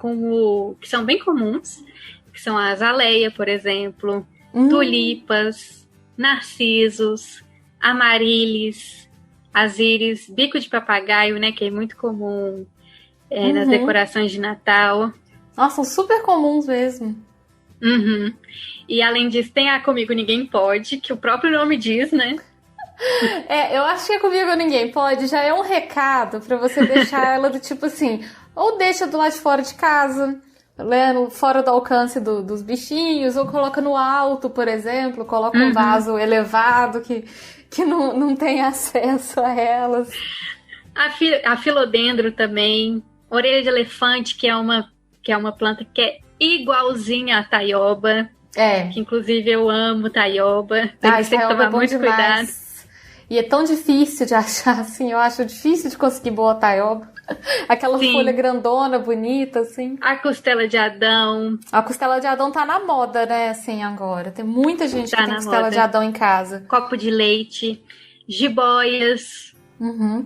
que são bem comuns, que são a azaleia, por exemplo, tulipas, narcisos, amarilies, azíris, bico de papagaio, né, que é muito comum nas decorações de Natal. Nossa, são super comuns mesmo. Uhum. E além disso, tem a Comigo Ninguém Pode, que o próprio nome diz, né? Eu acho que a Comigo Ninguém Pode já é um recado pra você deixar ela do tipo assim, ou deixa do lado de fora de casa, né, fora do alcance dos bichinhos, ou coloca no alto, por exemplo, coloca um vaso elevado que não tem acesso a elas. A filodendro também, orelha de elefante, que é uma planta que é igualzinha à taioba. Que inclusive eu amo taioba. Tem que tomar muito cuidado. E é tão difícil de achar, assim, eu acho difícil de conseguir boa taioba. Aquela folha grandona, bonita, assim. A costela de Adão. A costela de Adão tá na moda, né, assim, agora. Tem muita gente que tem costela de Adão em casa. Copo de leite, jiboias.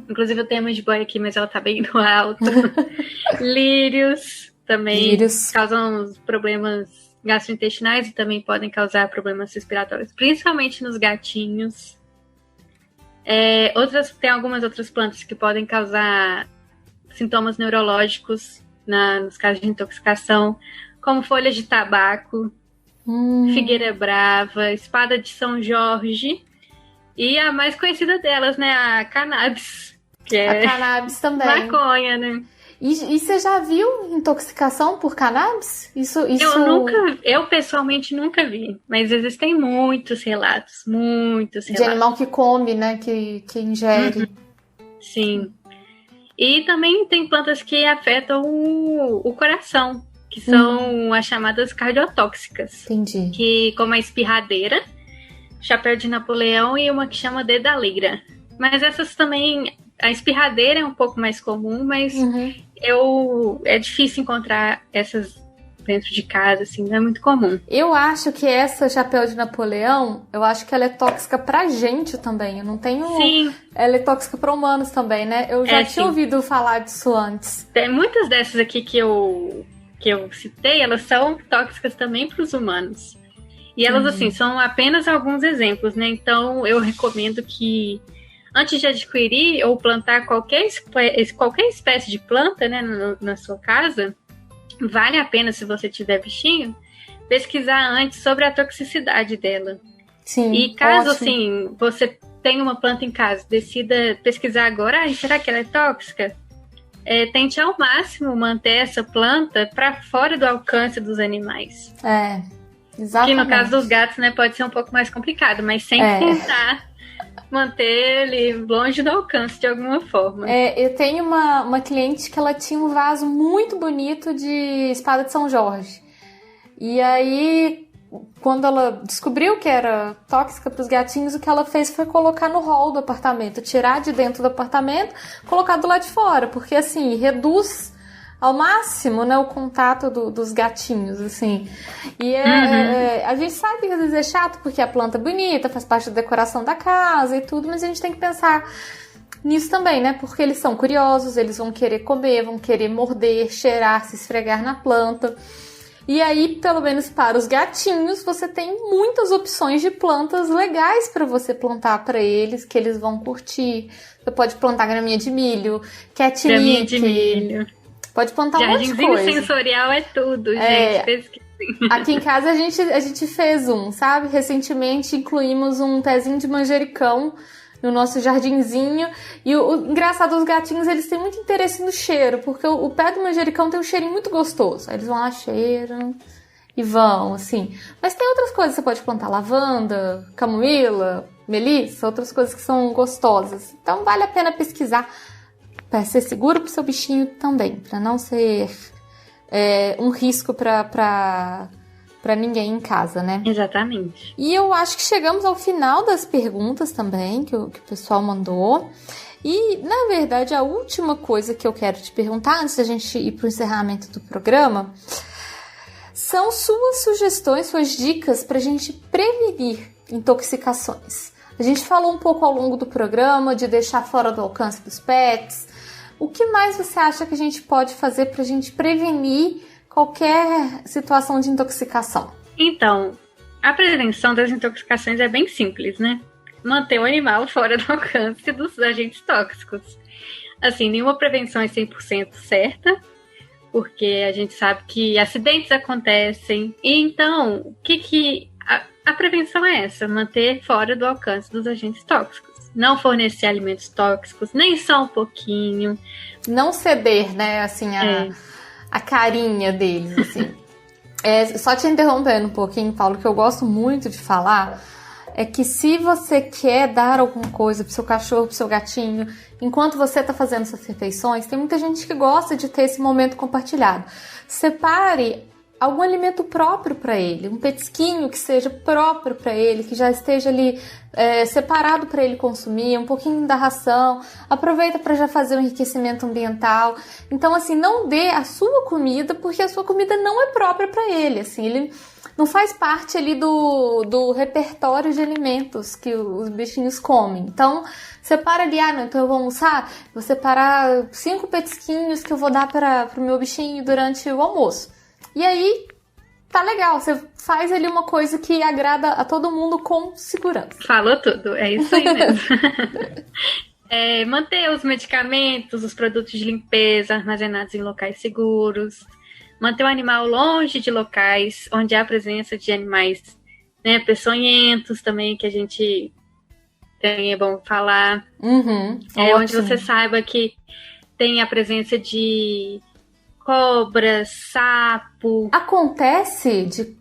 Inclusive eu tenho uma jiboia aqui, mas ela tá bem no alto. Lírios também causam problemas gastrointestinais e também podem causar problemas respiratórios, principalmente nos gatinhos. Tem algumas outras plantas que podem causar sintomas neurológicos nos casos de intoxicação, como folhas de tabaco, figueira brava, espada de São Jorge e a mais conhecida delas, né, a cannabis, que é a cannabis também. Maconha, né? E você já viu intoxicação por cannabis? Isso... Eu pessoalmente nunca vi, mas existem muitos relatos. De animal que come, né? Que ingere. Sim. E também tem plantas que afetam o coração, que são as chamadas cardiotóxicas. Entendi. Que, como a espirradeira, chapéu de Napoleão e uma que chama dedaleira. Mas essas também... A espirradeira é um pouco mais comum, mas é difícil encontrar essas dentro de casa, assim, não é muito comum. Eu acho que essa chapéu de Napoleão, eu acho que ela é tóxica pra gente também. Eu não tenho... Sim. Ela é tóxica pra humanos também, né? Eu já tinha ouvido falar disso antes. Tem muitas dessas aqui que eu citei, elas são tóxicas também pros humanos. E elas, assim, são apenas alguns exemplos, né? Então, eu recomendo que antes de adquirir ou plantar qualquer espécie de planta, né, na sua casa, vale a pena, se você tiver bichinho, pesquisar antes sobre a toxicidade dela. Sim, e caso, assim, você tenha uma planta em casa, decida pesquisar agora, será que ela é tóxica? Tente ao máximo manter essa planta para fora do alcance dos animais. Exatamente. Que no caso dos gatos, né, pode ser um pouco mais complicado, mas sempre tentar manter ele longe do alcance de alguma forma. Eu tenho uma cliente que ela tinha um vaso muito bonito de espada de São Jorge. E aí, quando ela descobriu que era tóxica para os gatinhos, o que ela fez foi colocar no hall do apartamento, tirar de dentro do apartamento, colocar do lado de fora, porque assim, reduz ao máximo, né, o contato dos gatinhos, assim. E a gente sabe que às vezes é chato, porque a planta é bonita, faz parte da decoração da casa e tudo, mas a gente tem que pensar nisso também, né, porque eles são curiosos, eles vão querer comer, vão querer morder, cheirar, se esfregar na planta. E aí, pelo menos para os gatinhos, você tem muitas opções de plantas legais para você plantar para eles, que eles vão curtir. Você pode plantar graminha de milho, catnip. Graminha de milho. Pode plantar um monte de coisa. Jardinzinho sensorial é tudo, gente. Aqui em casa a gente fez sabe? Recentemente incluímos um pezinho de manjericão no nosso jardinzinho. E o engraçado, os gatinhos, eles têm muito interesse no cheiro, porque o pé do manjericão tem um cheirinho muito gostoso. Aí eles vão lá, cheiram e vão, assim. Mas tem outras coisas, você pode plantar lavanda, camomila, melissa, outras coisas que são gostosas. Então vale a pena pesquisar para ser seguro para o seu bichinho também, para não ser um risco para ninguém em casa, né? Exatamente. E eu acho que chegamos ao final das perguntas também que o pessoal mandou. E, na verdade, a última coisa que eu quero te perguntar, antes da gente ir para o encerramento do programa, são suas sugestões, suas dicas para a gente prevenir intoxicações. A gente falou um pouco ao longo do programa de deixar fora do alcance dos pets. O que mais você acha que a gente pode fazer para a gente prevenir qualquer situação de intoxicação? Então, a prevenção das intoxicações é bem simples, né? manter o animal fora do alcance dos agentes tóxicos. Assim, nenhuma prevenção é 100% certa, porque a gente sabe que acidentes acontecem. E então, a prevenção é essa, manter fora do alcance dos agentes tóxicos. Não fornecer alimentos tóxicos, nem só um pouquinho. Não ceder, né, assim, a carinha deles, assim. Só te interrompendo um pouquinho, Paulo, que eu gosto muito de falar, é que se você quer dar alguma coisa pro seu cachorro, pro seu gatinho, enquanto você tá fazendo suas refeições, tem muita gente que gosta de ter esse momento compartilhado. Separe algum alimento próprio para ele, um petisquinho que seja próprio para ele, que já esteja ali separado para ele consumir, um pouquinho da ração, aproveita para já fazer um enriquecimento ambiental. Então, assim, não dê a sua comida, porque a sua comida não é própria para ele, assim, ele não faz parte ali do repertório de alimentos que os bichinhos comem. Então, separa ali, não, então eu vou almoçar, vou separar 5 petisquinhos que eu vou dar para o meu bichinho durante o almoço. E aí, tá legal, você faz ali uma coisa que agrada a todo mundo com segurança. Falou tudo, é isso aí mesmo. Manter os medicamentos, os produtos de limpeza armazenados em locais seguros. Manter o animal longe de locais onde há presença de animais, né, peçonhentos também, que a gente tem, é bom falar. Onde você saiba que tem a presença de cobra, sapo. Acontece de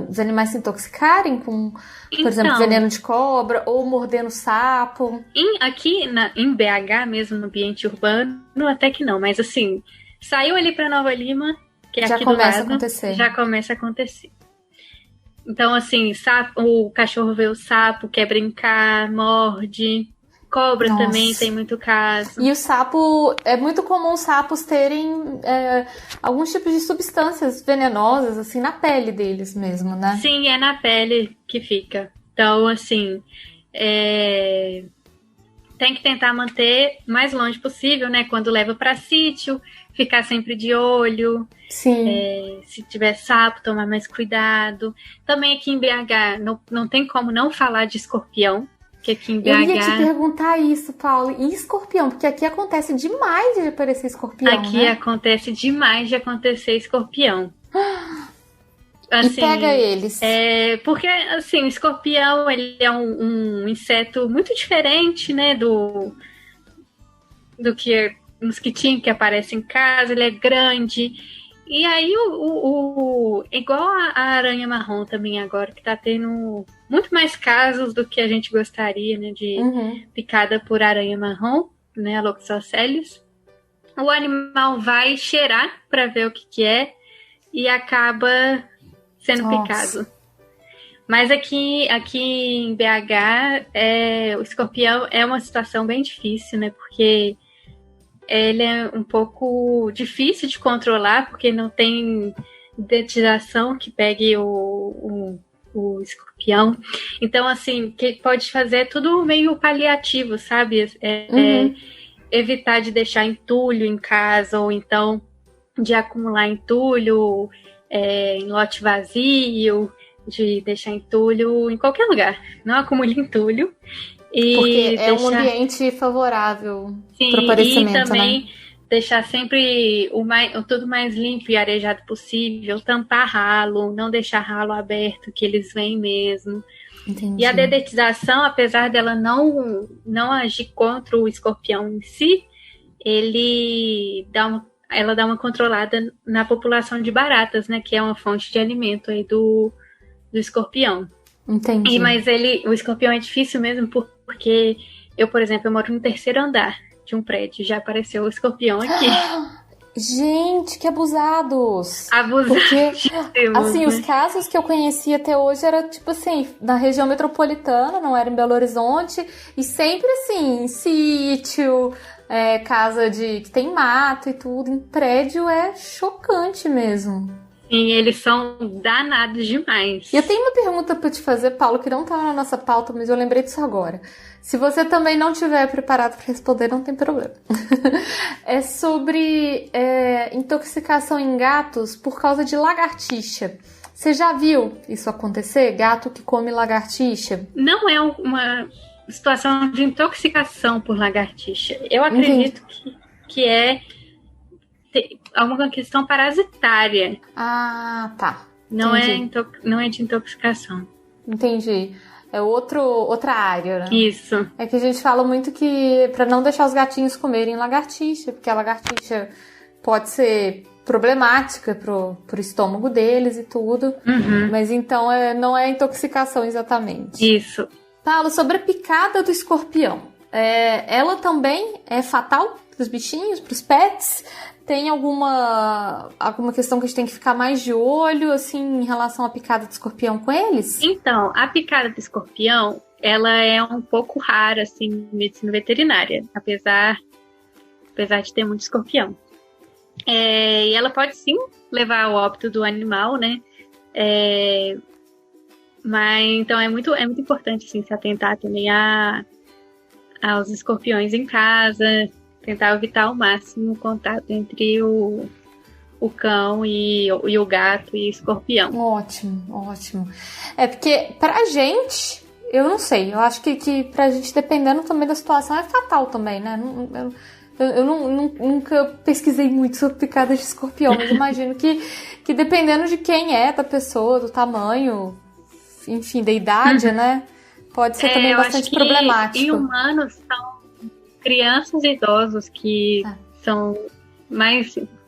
os animais se intoxicarem com, por exemplo, veneno de cobra ou mordendo sapo? Aqui em BH mesmo, no ambiente urbano, até que não, mas assim, saiu ali para Nova Lima, que é já aqui do lado, já começa a acontecer. Então, assim, o cachorro vê o sapo, quer brincar, morde. Cobra também tem muito caso. E o sapo, é muito comum os sapos terem alguns tipos de substâncias venenosas, assim, na pele deles mesmo, né? Sim, é na pele que fica. Então, assim, tem que tentar manter o mais longe possível, né? Quando leva para sítio, ficar sempre de olho. Sim. Se tiver sapo, tomar mais cuidado. Também aqui em BH, não tem como não falar de escorpião. Aqui em BH... Eu ia te perguntar isso, Paulo. E escorpião? Porque aqui acontece demais de aparecer escorpião, Aqui acontece demais de acontecer escorpião. Assim, e pega eles. Porque, assim, o escorpião, ele é um inseto muito diferente, né, do que mosquitinho que aparece em casa. Ele é grande. E aí, igual a aranha marrom também agora, que tá tendo muito mais casos do que a gente gostaria, né, de picada por aranha marrom, né, a Loxosceles. O animal vai cheirar para ver o que é e acaba sendo picado. Mas aqui em BH, o escorpião é uma situação bem difícil, né, porque ele é um pouco difícil de controlar, porque não tem detetização que pegue o escorpião. Então, assim, o que pode fazer é tudo meio paliativo, sabe? Evitar de deixar entulho em casa, ou então de acumular entulho em lote vazio, de deixar entulho em qualquer lugar. Não acumule entulho. Porque é um ambiente favorável para o aparecimento, e também, né? Deixar sempre tudo mais limpo e arejado possível, tampar ralo, não deixar ralo aberto, que eles vêm mesmo. Entendi. E a dedetização, apesar dela não agir contra o escorpião em si, ela dá uma controlada na população de baratas, né? Que é uma fonte de alimento aí do escorpião. Entendi. Mas o escorpião é difícil mesmo porque eu, por exemplo, eu moro no 3º andar de um prédio. Já apareceu o escorpião aqui. Gente, que abusados! Porque, assim, né? Os casos que eu conheci até hoje era, tipo assim, na região metropolitana, não era em Belo Horizonte, e sempre, assim, em sítio, casa que tem mato e tudo, em prédio é chocante mesmo. Sim, eles são danados demais. E eu tenho uma pergunta pra te fazer, Paulo, que não tá na nossa pauta, mas eu lembrei disso agora. Se você também não estiver preparado para responder, não tem problema. É sobre intoxicação em gatos por causa de lagartixa. Você já viu isso acontecer? Gato que come lagartixa? Não é uma situação de intoxicação por lagartixa. Eu acredito que é alguma questão parasitária. Ah, tá. Não é de intoxicação. Entendi. É outra área, né? Isso. É que a gente fala muito que pra não deixar os gatinhos comerem lagartixa, porque a lagartixa pode ser problemática pro estômago deles e tudo. Uhum. Mas então não é intoxicação exatamente. Isso. Paulo, sobre a picada do escorpião. Ela também é fatal pros bichinhos, pros pets? Tem alguma questão que a gente tem que ficar mais de olho, assim, em relação à picada de escorpião com eles? Então, a picada de escorpião, ela é um pouco rara, assim, em medicina veterinária, apesar de ter muito escorpião. E ela pode, sim, levar ao óbito do animal, né? Mas, então, é muito importante, assim, se atentar também aos escorpiões em casa, tentar evitar ao máximo o contato entre o cão e o gato e o escorpião. Ótimo. É porque pra gente, eu não sei, eu acho que pra gente, dependendo também da situação, é fatal também, né? Eu nunca pesquisei muito sobre picada de escorpião, mas imagino que dependendo de quem da pessoa, do tamanho, enfim, da idade, né? Pode ser também bastante problemático. Em humanos são crianças e idosos que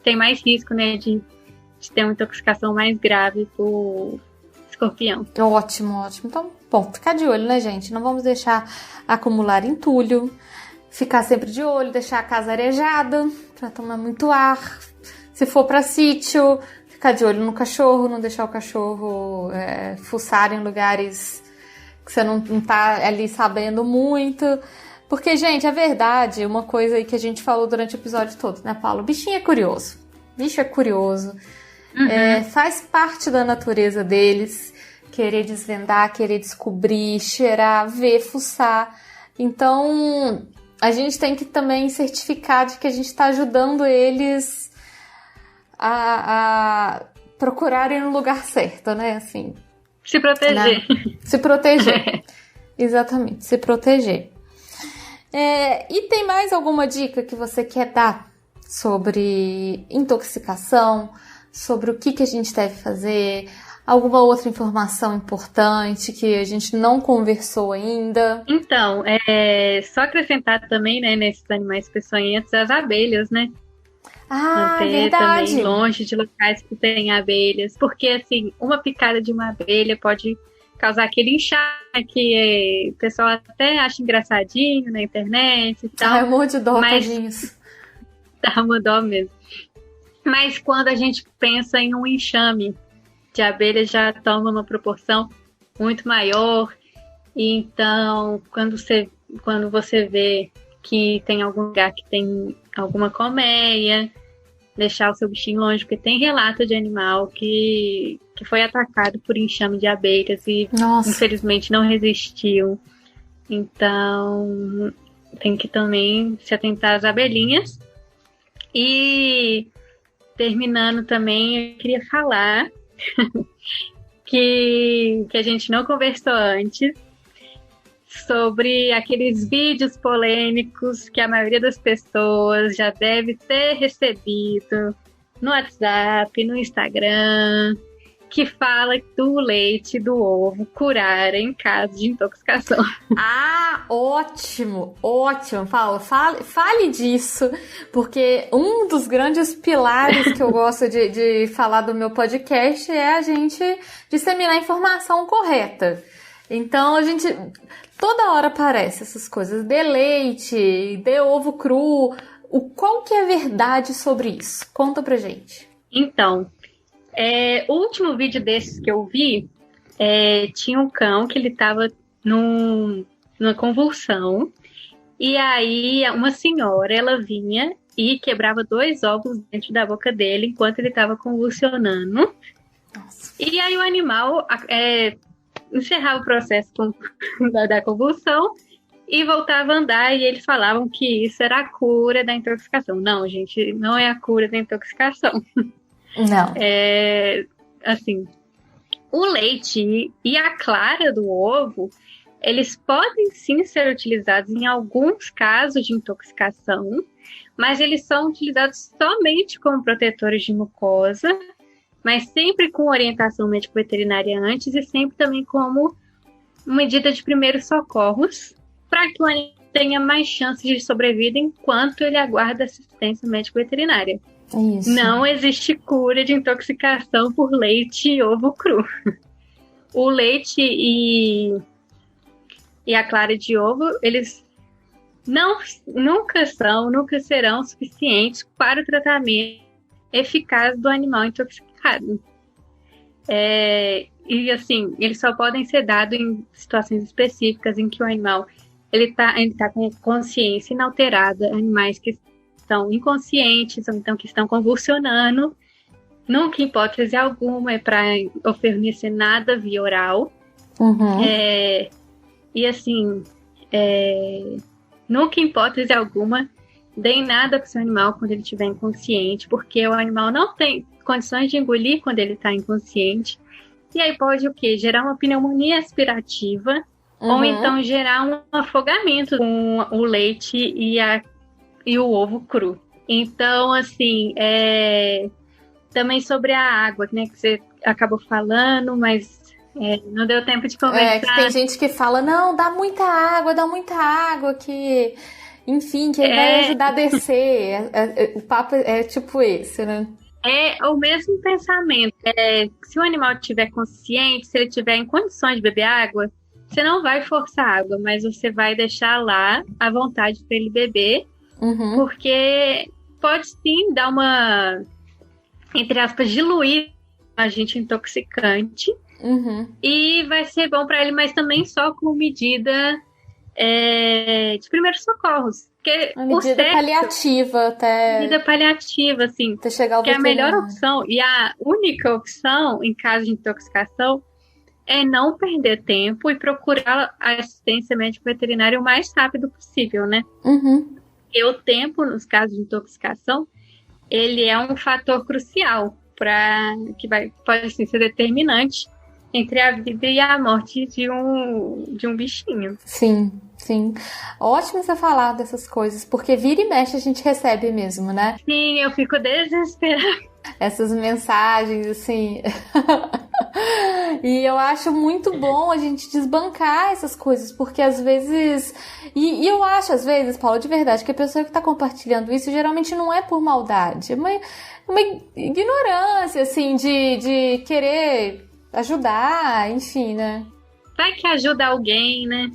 tem mais risco, né, de ter uma intoxicação mais grave por escorpião. Ótimo. Então, bom, ficar de olho, né, gente? Não vamos deixar acumular entulho, ficar sempre de olho, deixar a casa arejada para tomar muito ar. Se for para sítio, ficar de olho no cachorro, não deixar o cachorro fuçar em lugares que você não tá ali sabendo muito. Porque, gente, é verdade, uma coisa aí que a gente falou durante o episódio todo, né, Paulo? Bichinho é curioso. Bicho é curioso. Uhum. Faz parte da natureza deles querer desvendar, querer descobrir, cheirar, ver, fuçar. Então, a gente tem que também certificar de que a gente está ajudando eles a procurarem no lugar certo, né? Assim, se proteger. Né? Se proteger. Exatamente, se proteger. E tem mais alguma dica que você quer dar sobre intoxicação, sobre o que a gente deve fazer, alguma outra informação importante que a gente não conversou ainda? Então, só acrescentar também, né, nesses animais peçonhentos, as abelhas, né? Manter verdade. Também longe de locais que tem abelhas, porque assim, uma picada de uma abelha pode causar aquele inchaço que o pessoal até acha engraçadinho na internet e tal. É um monte de dó, tadinhos. Dá uma dó mesmo. Mas quando a gente pensa em um enxame de abelhas, já toma uma proporção muito maior. Então, quando você vê que tem algum lugar que tem alguma colmeia, deixar o seu bichinho longe, porque tem relato de animal que foi atacado por enxame de abelhas e infelizmente não resistiu. Então tem que também se atentar às abelhinhas. E terminando também, eu queria falar que a gente não conversou antes sobre aqueles vídeos polêmicos que a maioria das pessoas já deve ter recebido no WhatsApp, no Instagram, que fala do leite e do ovo curar em caso de intoxicação. Ótimo, Paulo, fale disso, porque um dos grandes pilares que eu gosto de falar do meu podcast é a gente disseminar a informação correta. Então, a gente toda hora aparece essas coisas, de leite, de ovo cru. Qual que é a verdade sobre isso? Conta pra gente. Então, o último vídeo desses que eu vi, tinha um cão que ele tava numa convulsão, e aí uma senhora, ela vinha e quebrava 2 ovos dentro da boca dele enquanto ele tava convulsionando. Nossa. E aí o animal encerrava o processo da convulsão e voltava a andar, e eles falavam que isso era a cura da intoxicação. Não, gente, não é a cura da intoxicação. Não. Assim, O leite e a clara do ovo, eles podem sim ser utilizados em alguns casos de intoxicação, mas eles são utilizados somente como protetores de mucosa, mas sempre com orientação médico-veterinária antes e sempre também como medida de primeiros socorros, para que o animal tenha mais chances de sobrevida enquanto ele aguarda assistência médico-veterinária. Isso. Não existe cura de intoxicação por leite e ovo cru. O leite e a clara de ovo, eles nunca serão suficientes para o tratamento eficaz do animal intoxicado. E assim, eles só podem ser dados em situações específicas em que o animal ele tá com consciência inalterada, animais que estão inconscientes ou então que estão convulsionando. Nunca, em hipótese alguma, é para fornecer nada via oral. Uhum. E assim, nunca, em hipótese alguma, deem nada para o seu animal quando ele estiver inconsciente, porque o animal não tem condições de engolir quando ele está inconsciente. E aí pode o quê? Gerar uma pneumonia aspirativa, ou então gerar um afogamento com o leite e o ovo cru. Então, assim, também sobre a água, né, que você acabou falando, mas não deu tempo de conversar. Que tem gente que fala, não, dá muita água, que, enfim, que vai ajudar a descer. O papo é tipo esse, né? É o mesmo pensamento. Se o animal estiver consciente, se ele estiver em condições de beber água, você não vai forçar água, mas você vai deixar lá à vontade para ele beber, porque pode sim dar uma, entre aspas, diluir um agente intoxicante, e vai ser bom para ele, mas também só com medida de primeiros socorros. Medida paliativa até... Medida paliativa, assim. Até chegar ao que é a melhor veterinário. opção e a única opção em caso de intoxicação é não perder tempo e procurar a assistência médico-veterinária o mais rápido possível, né? Porque o tempo, nos casos de intoxicação, ele é um fator crucial pode assim, ser determinante entre a vida e a morte de um bichinho. Sim. Ótimo você falar dessas coisas, porque vira e mexe a gente recebe mesmo, né? Sim, eu fico desesperada. Essas mensagens, assim. E eu acho muito bom a gente desbancar essas coisas, porque às vezes... E eu acho, às vezes, Paula, de verdade, que a pessoa que tá compartilhando isso geralmente não é por maldade. É uma ignorância, assim, de querer ajudar, enfim, né? Vai que ajuda alguém, né?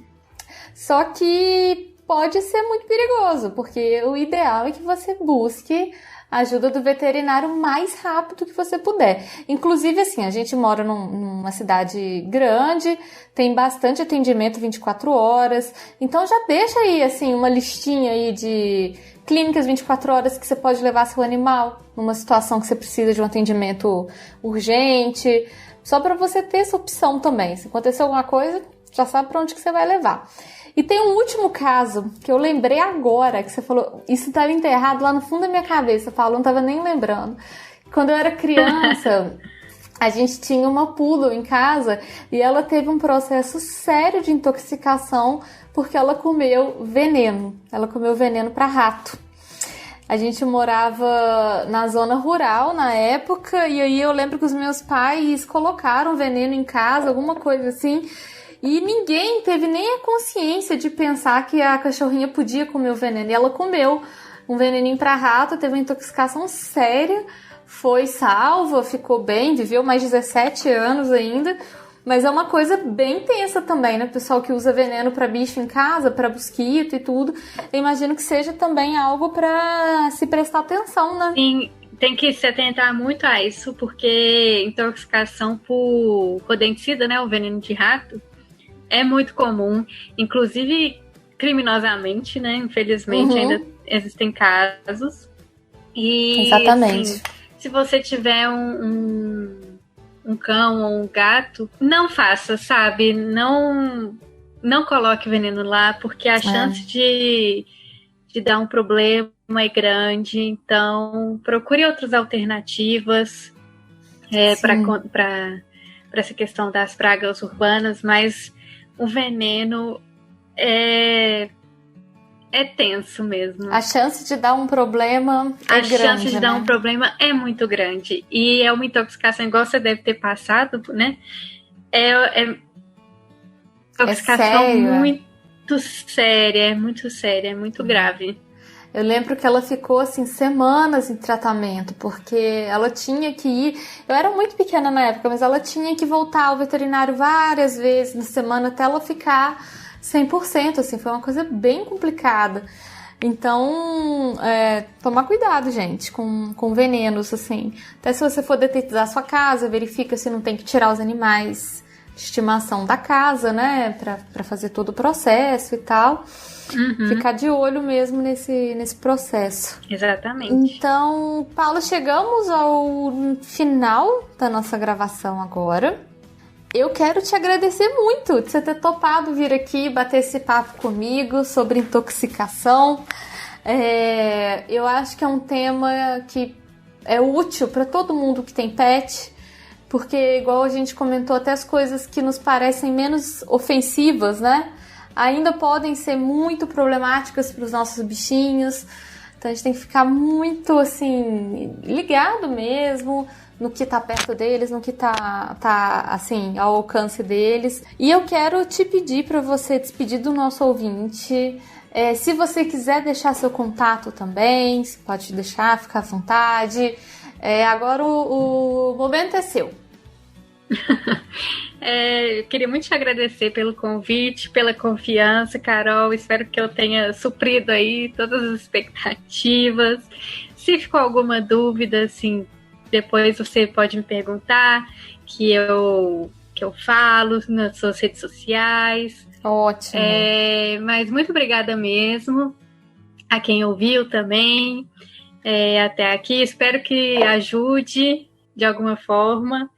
Só que pode ser muito perigoso, porque o ideal é que você busque a ajuda do veterinário o mais rápido que você puder. Inclusive, assim, a gente mora numa cidade grande, tem bastante atendimento 24 horas, então já deixa aí, assim, uma listinha aí de clínicas 24 horas que você pode levar seu animal numa situação que você precisa de um atendimento urgente, só para você ter essa opção também. Se acontecer alguma coisa, já sabe para onde que você vai levar. E tem um último caso que eu lembrei agora, que você falou, isso estava enterrado lá no fundo da minha cabeça, Paulo, não estava nem lembrando. Quando eu era criança, a gente tinha uma poodle em casa e ela teve um processo sério de intoxicação porque ela comeu veneno. Ela comeu veneno para rato. A gente morava na zona rural na época e aí eu lembro que os meus pais colocaram veneno em casa, alguma coisa assim. E ninguém teve nem a consciência de pensar que a cachorrinha podia comer o veneno. E ela comeu um veneninho para rato, teve uma intoxicação séria, foi salva, ficou bem, viveu mais 17 anos ainda. Mas é uma coisa bem tensa também, né? O pessoal que usa veneno para bicho em casa, para mosquito e tudo. Eu imagino que seja também algo para se prestar atenção, né? Sim, tem que se atentar muito a isso, porque intoxicação por rodenticida, né? O veneno de rato, é muito comum, inclusive criminosamente, né? Infelizmente ainda existem casos. E, exatamente. Assim, se você tiver um cão ou um gato, não faça, sabe? Não coloque veneno lá, porque a chance de dar um problema é grande. essa questão das pragas urbanas, mas o veneno é tenso mesmo. A chance de dar um problema é grande, A chance de né? dar um problema é muito grande. E é uma intoxicação, igual você deve ter passado, né? Intoxicação muito séria, é muito grave. Eu lembro que ela ficou assim semanas em tratamento, porque ela tinha que ir. Eu era muito pequena na época, mas ela tinha que voltar ao veterinário várias vezes na semana até ela ficar 100%, assim, foi uma coisa bem complicada. Então, tomar cuidado, gente, com venenos, assim. Até se você for detetizar a sua casa, verifica se não tem que tirar os animais de estimação da casa, né, pra fazer todo o processo e tal. Uhum. Ficar de olho mesmo nesse processo. Exatamente. Então, Paula, chegamos ao final da nossa gravação agora. Eu quero te agradecer muito de você ter topado vir aqui bater esse papo comigo sobre intoxicação. Eu acho que é um tema que é útil para todo mundo que tem pet, porque, igual a gente comentou, até as coisas que nos parecem menos ofensivas, né, ainda podem ser muito problemáticas para os nossos bichinhos. Então a gente tem que ficar muito assim ligado mesmo no que tá perto deles, no que tá assim ao alcance deles. E eu quero te pedir para você despedir do nosso ouvinte. Se você quiser deixar seu contato também, você pode deixar, ficar à vontade. Agora o momento é seu. Eu queria muito te agradecer pelo convite, pela confiança, Carol. Espero que eu tenha suprido aí todas as expectativas. Se ficou alguma dúvida, assim, depois você pode me perguntar, que eu falo nas suas redes sociais. Ótimo. Mas muito obrigada mesmo a quem ouviu também até aqui. Espero que ajude de alguma forma,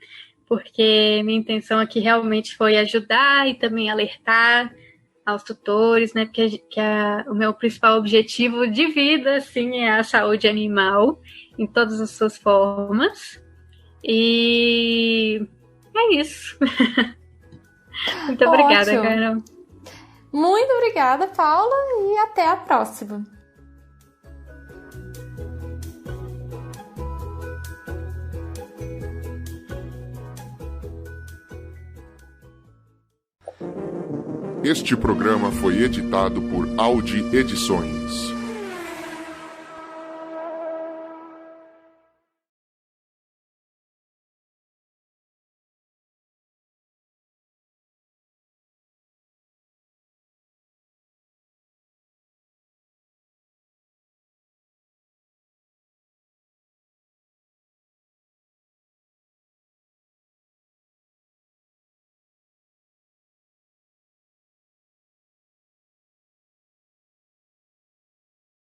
porque minha intenção aqui realmente foi ajudar e também alertar aos tutores, né? Porque o meu principal objetivo de vida, assim, é a saúde animal em todas as suas formas. E é isso. Muito obrigada, Carol. Muito obrigada, Paula, e até a próxima. Este programa foi editado por Audi Edições.